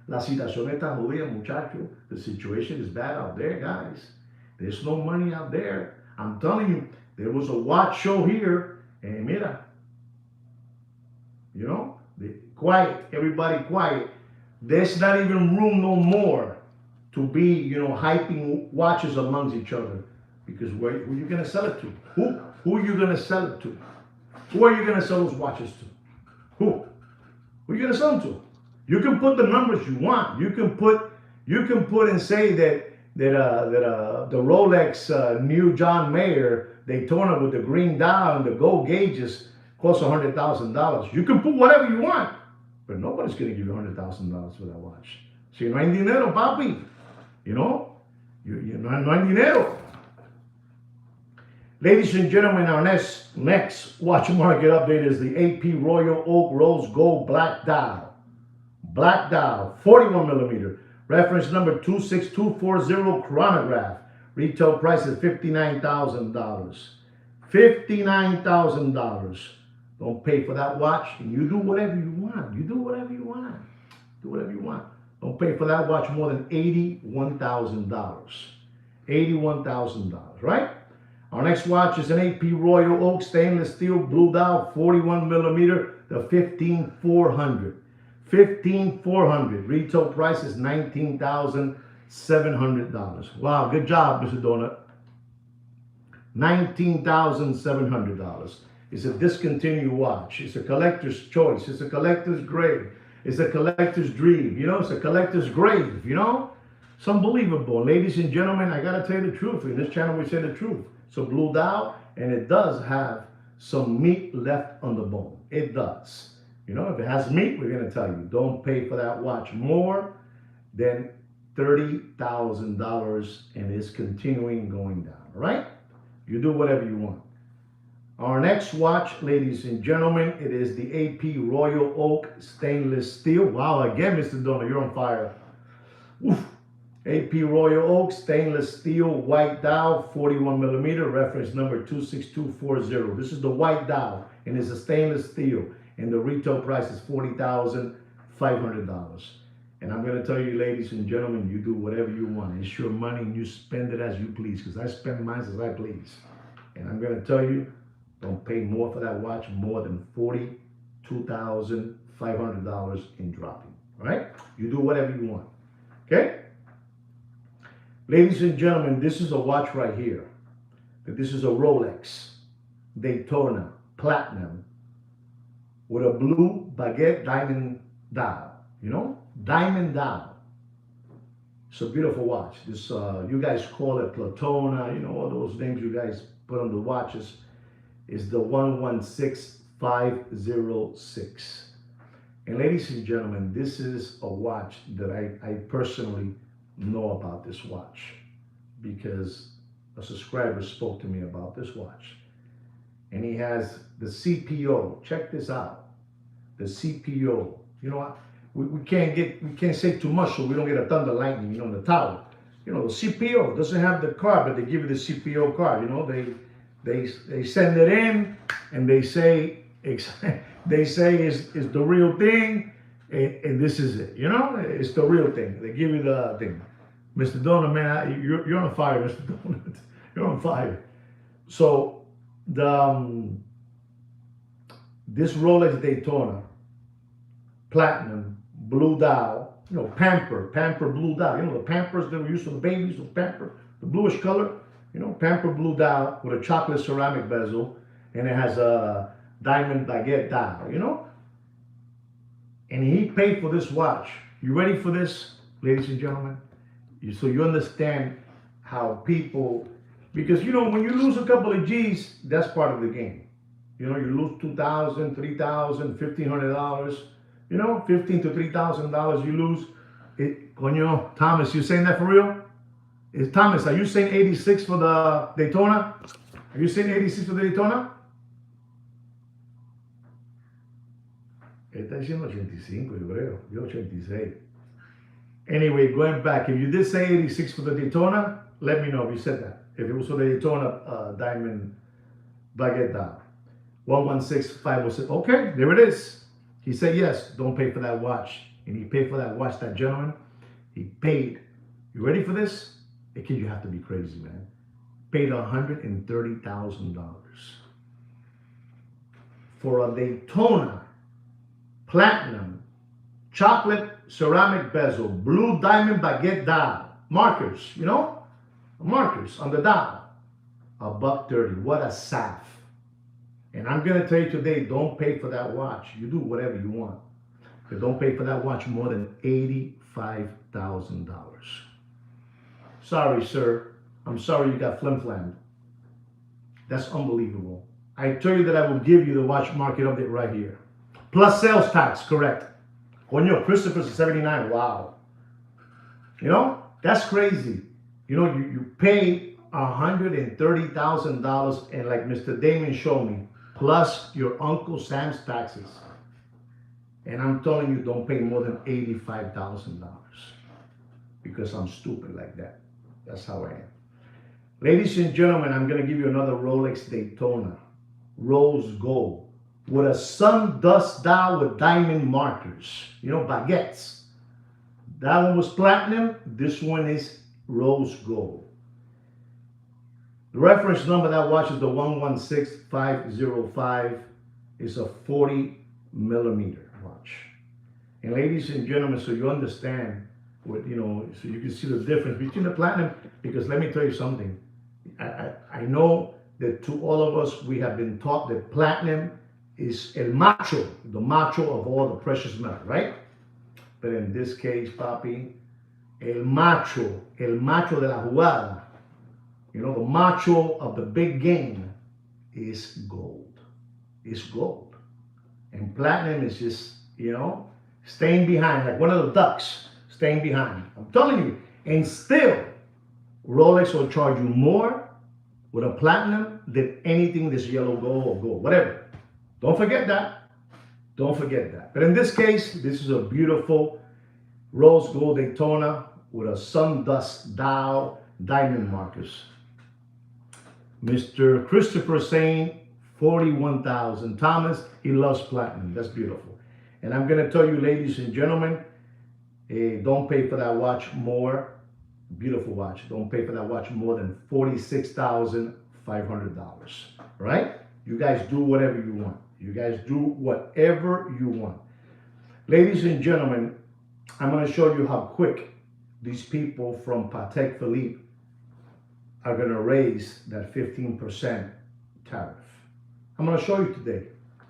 La situación está jodida, muchachos. The situation is bad out there, guys. There's no money out there. I'm telling you, there was a watch show here, and mira, quiet, everybody quiet. There's not even room no more to be, hyping watches amongst each other. Because who are you going to sell it to? Who are you going to sell it to? Who are you going to sell those watches to? Who are you going to sell them to? You can put the numbers you want. You can put and say that the Rolex new John Mayer Daytona with the green dial and the gold gauges costs $100,000. You can put whatever you want, but nobody's going to give you $100,000 for that watch. Si no hay dinero, papi, no hay dinero. Ladies and gentlemen, our next watch market update is the AP Royal Oak Rose Gold Black Dial. Black dial, 41 millimeter. Reference number 26240 chronograph. Retail price is $59,000. $59,000. Don't pay for that watch, and you do whatever you want. Do whatever you want. Don't pay for that watch more than $81,000. $81,000, right? Our next watch is an AP Royal Oak stainless steel blue dial, 41 millimeter, the 15400. 15400. Retail price is $19,700. Wow, good job, Mr. Donut. $19,700. It's a discontinued watch. It's a collector's choice. It's a collector's grade. It's a collector's dream. It's a collector's grave. It's unbelievable. Ladies and gentlemen, I gotta tell you the truth. In this channel, we say the truth. It's a blue dial, and it does have some meat left on the bone. It does. If it has meat, we're going to tell you, don't pay for that watch more than $30,000, and it's continuing going down, all right? You do whatever you want. Our next watch, ladies and gentlemen, it is the AP Royal Oak Stainless Steel. Wow, again, Mr. Donald, you're on fire. Oof. AP Royal Oak Stainless Steel White Dial, 41 millimeter, reference number 26240. This is the white dial, and it's a stainless steel, and the retail price is $40,500. And I'm going to tell you, ladies and gentlemen, you do whatever you want. It's your money, and you spend it as you please, because I spend mine as I please. And I'm going to tell you, don't pay more for that watch, more than $42,500 in dropping. All right? You do whatever you want. Okay? Ladies and gentlemen, this is a watch right here. This is a Rolex Daytona Platinum with a blue baguette diamond dial. You know? Diamond dial. It's a beautiful watch. This you guys call it Platona, you know, all those names you guys put on the watches. Is the 116506. And ladies and gentlemen, this is a watch that I personally know about this watch because a subscriber spoke to me about this watch. And he has the CPO. Check this out. The CPO. You know what? We can't say too much so we don't get a thunder lightning, you know, in the tower. You know, the CPO doesn't have the card, but they give you the CPO card. You know, they send it in and they say it's the real thing, and this is it. You know, it's the real thing. They give you the thing. Mr. Donut, man, you're on fire, Mr. Donut. You're on fire. So this Rolex Daytona Platinum blue dial, you know, Pamper blue dial. You know the Pampers that we use for the babies, the Pamper, the bluish color. You know, Pamper blue dial with a chocolate ceramic bezel, and it has a diamond baguette dial, you know? And he paid for this watch. You ready for this, ladies and gentlemen? So you understand how people, because, you know, when you lose a couple of G's, that's part of the game. You know, you lose $2,000, $3,000, $1,500, you know, $1,500 to $3,000 you lose. Coño, Thomas, you saying that for real? Thomas, are you saying 86 for the Daytona? Are you saying 86 for the Daytona? Él está diciendo 85, yo creo. Yo 86. Anyway, going back, if you did say 86 for the Daytona, let me know if you said that. If it was for the Daytona diamond baguette dial. 116506. Okay, there it is. He said yes, don't pay for that watch. And he paid for that watch, that gentleman. He paid. You ready for this? A kid, you have to be crazy, man. Paid $130,000 for a Daytona Platinum chocolate ceramic bezel, blue diamond baguette dial, markers, you know, markers on the dial. $130. What a saf. And I'm gonna tell you today, don't pay for that watch. You do whatever you want, but don't pay for that watch more than $85,000. Sorry, sir. I'm sorry you got flim-flammed. That's unbelievable. I tell you that I will give you the watch market update right here. Plus sales tax, correct. Coño, Christopher's 79. Wow. You know, that's crazy. You know, you pay $130,000 and like Mr. Damon showed me, plus your Uncle Sam's taxes. And I'm telling you, don't pay more than $85,000 because I'm stupid like that. That's how I am. Ladies and gentlemen, I'm going to give you another Rolex Daytona, rose gold, with a sun dust dial with diamond markers, you know, baguettes. That one was platinum. This one is rose gold. The reference number of that watch is the 116505. It's a 40 millimeter watch. And ladies and gentlemen, so you understand what, you know, so you can see the difference between the platinum, because let me tell you something. I know that to all of us, we have been taught that platinum is el macho, the macho of all the precious metal, right? But in this case, papi, el macho de la jugada, you know, the macho of the big game is gold. It's gold. And platinum is just, you know, staying behind, like one of the ducks staying behind. I'm telling you. And still, Rolex will charge you more with a platinum than anything that's yellow gold or gold, whatever. Don't forget that. Don't forget that. But in this case, this is a beautiful rose gold Daytona with a sundust dial diamond markers. Mr. Christopher saying 41,000. Thomas, he loves platinum. That's beautiful. And I'm going to tell you, ladies and gentlemen, don't pay for that watch more. Beautiful watch. Don't pay for that watch more than $46,500. Right? You guys do whatever you want. You guys do whatever you want. Ladies and gentlemen, I'm going to show you how quick these people from Patek Philippe are going to raise that 15% tariff. I'm going to show you today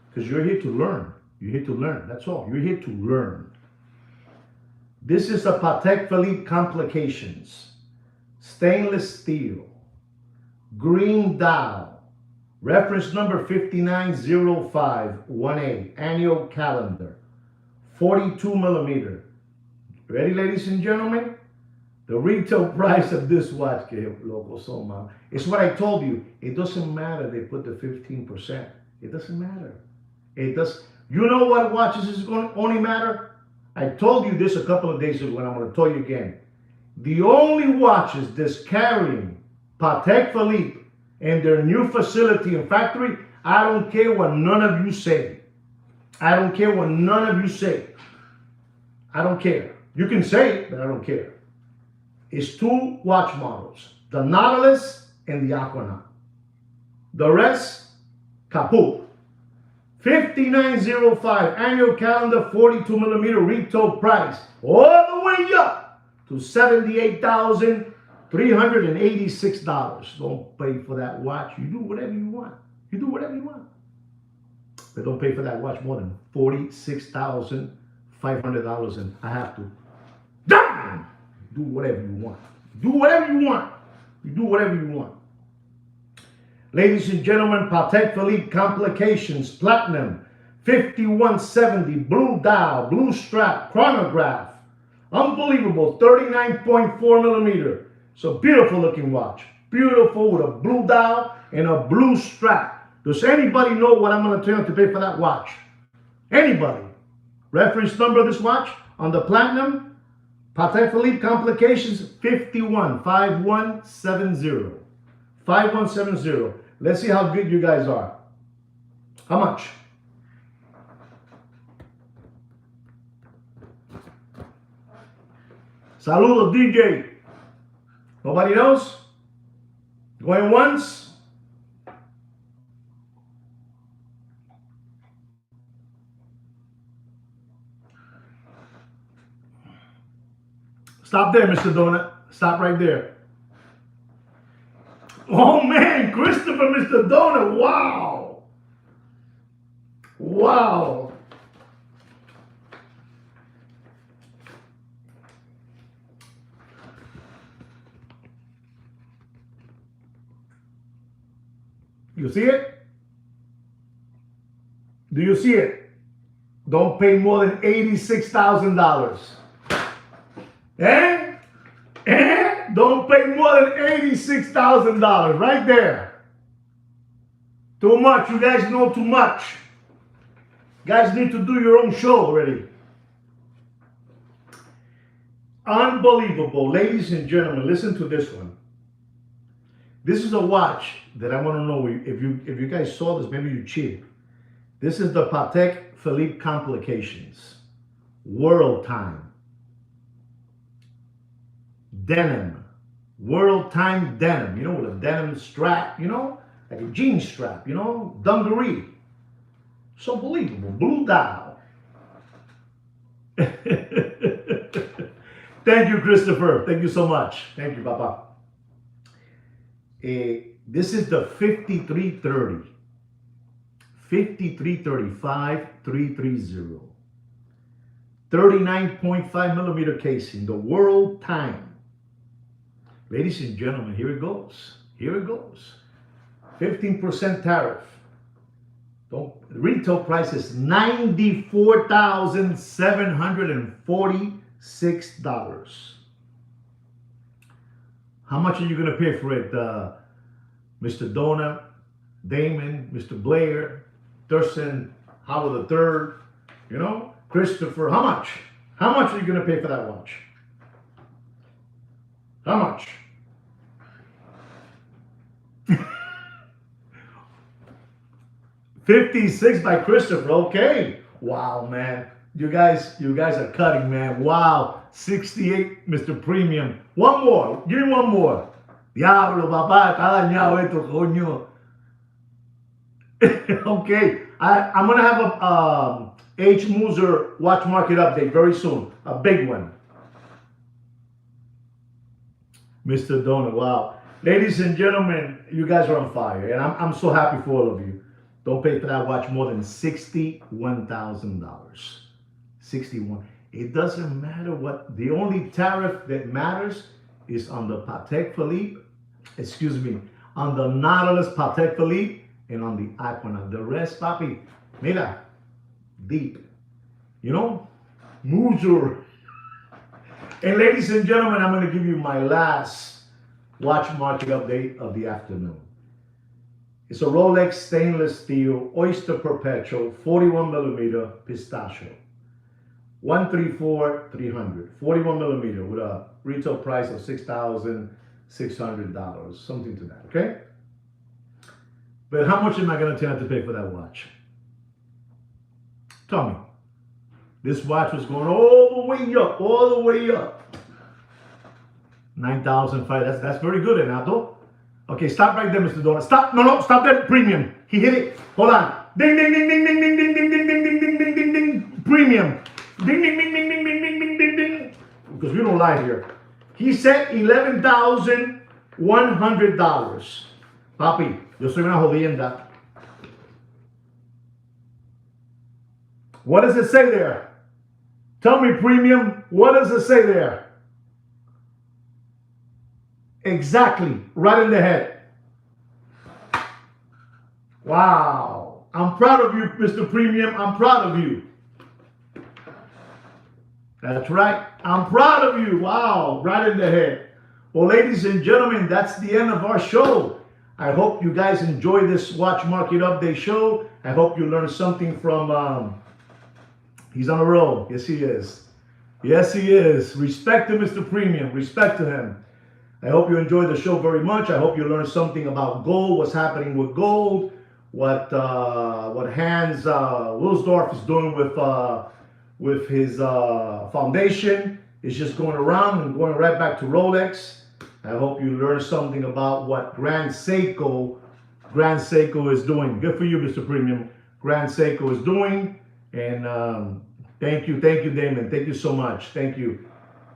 because you're here to learn. You're here to learn. That's all. You're here to learn. This is a Patek Philippe Complications. Stainless steel. Green dial. Reference number 59051A. Annual calendar. 42 millimeter. Ready, ladies and gentlemen? The retail price of this watch, it's what I told you. It doesn't matter they put the 15%. It doesn't matter. It does. You know what watches is going to only matter? I told you this a couple of days ago, and I'm going to tell you again. The only watches that's carrying Patek Philippe and their new facility and factory, I don't care what none of you say. I don't care what none of you say. I don't care. You can say it, but I don't care. It's two watch models, the Nautilus and the Aquanaut. The rest, kaput. 5905 annual calendar, 42 millimeter retail price, all the way up to $78,386. Don't pay for that watch. You do whatever you want. You do whatever you want. But don't pay for that watch more than $46,500, and I have to. Damn! Do whatever you want. Do whatever you want. You do whatever you want. Ladies and gentlemen, Patek Philippe Complications, Platinum, 5170, blue dial, blue strap, chronograph. Unbelievable, 39.4 millimeter. It's a beautiful looking watch. Beautiful with a blue dial and a blue strap. Does anybody know what I'm going to tell you to pay for that watch? Anybody? Reference number of this watch on the Platinum, Patek Philippe Complications, 5170. 5170. Let's see how good you guys are. How much? Saludos, DJ. Nobody knows? Going once? Stop there, Mr. Donut. Stop right there. Oh man, Christopher, Mr. Donut. Wow. Wow. You see it? Do you see it? Don't pay more than $86,000. Don't pay more than $86,000 right there. Too much. You guys know too much. You guys need to do your own show already. Unbelievable. Ladies and gentlemen, listen to this one. This is a watch that I want to know if you guys saw this, maybe you cheated. This is the Patek Philippe Complications. World Time. Denim. World Time denim. You know, with a denim strap, you know, like a jean strap, you know, dungaree. It's unbelievable. Blue dial. Thank you, Christopher. Thank you so much. Thank you, Papa. This is the 5330. 5335 330. 39.5 millimeter casing. The World Time. Ladies and gentlemen, here it goes. Here it goes. 15% tariff. Retail price is $94,746. How much are you going to pay for it, Mr. Donut, Damon, Mr. Blair, Thurston, Howard III, you know, Christopher. How much? How much are you going to pay for that watch? How much? $56 by Christopher. Okay. Wow, man. You guys are cutting, man. Wow. 68, Mr. Premium. One more. Give me one more. Diablo, papá, está dañado esto, coño. Okay. I'm going to have a H. Muser watch market update very soon. A big one. Mr. Donut, wow. Ladies and gentlemen, you guys are on fire. And I'm so happy for all of you. Don't pay for that watch more than $61,000. 61. It doesn't matter what. The only tariff that matters is on the Patek Philippe, on the Nautilus Patek Philippe, and on the Aquanaut. The rest, papi, mira, deep. You know, Muser. And ladies and gentlemen, I'm going to give you my last watch market update of the afternoon. It's a Rolex stainless steel Oyster Perpetual 41 millimeter pistachio. 134,300. 41 millimeter with a retail price of $6,600. Something to that, okay? But how much am I going to have to pay for that watch? Tell me. This watch was going all the way up, all the way up. 9,500. That's very good, Renato. Okay, stop right there, Mr. Donut. Stop. No, stop that. Premium. He hit it. Hold on. Ding, ding, ding, ding, ding, ding, ding, ding, ding, ding, ding, ding, ding, ding, ding. Premium. Ding, ding, ding, ding, ding, ding, ding, ding, ding, ding. Because we don't lie here. He said $11,100. Papi, yo soy una jodienda. What does it say there? Tell me, Premium, what does it say there? Exactly, right in the head. Wow. I'm proud of you, Mr. Premium. I'm proud of you. That's right. I'm proud of you. Wow, right in the head. Well, ladies and gentlemen, that's the end of our show. I hope you guys enjoy this Watch Market Update show. I hope you learned something from... He's on a roll. Yes, he is. Yes, he is. Respect to Mr. Premium. Respect to him. I hope you enjoyed the show very much. I hope you learned something about gold, what's happening with gold, what Hans Wilsdorf is doing with his foundation. It's just going around and going right back to Rolex. I hope you learned something about what Grand Seiko is doing. Good for you, Mr. Premium. Grand Seiko is doing. And thank you, Damon. Thank you so much. Thank you.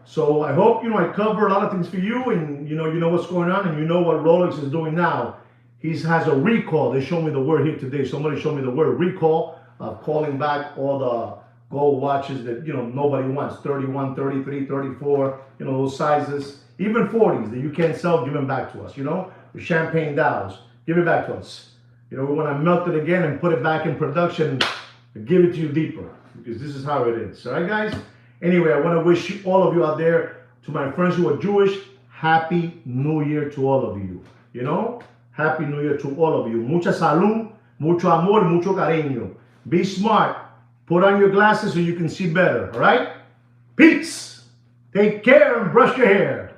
So I hope, I cover a lot of things for you, and you know what's going on, and you know what Rolex is doing now. He has a recall. They showed me the word here today. Somebody showed me the word recall of calling back all the gold watches that, nobody wants. 31, 33, 34, those sizes. Even 40s that you can't sell, give them back to us, The champagne dials, give it back to us. We want to melt it again and put it back in production and give it to you deeper, because this is how it is. All right, guys? Anyway, I want to wish all of you out there, to my friends who are Jewish, Happy New Year to all of you. Happy New Year to all of you. Mucha salud, mucho amor, mucho cariño. Be smart. Put on your glasses so you can see better. All right? Peace. Take care and brush your hair.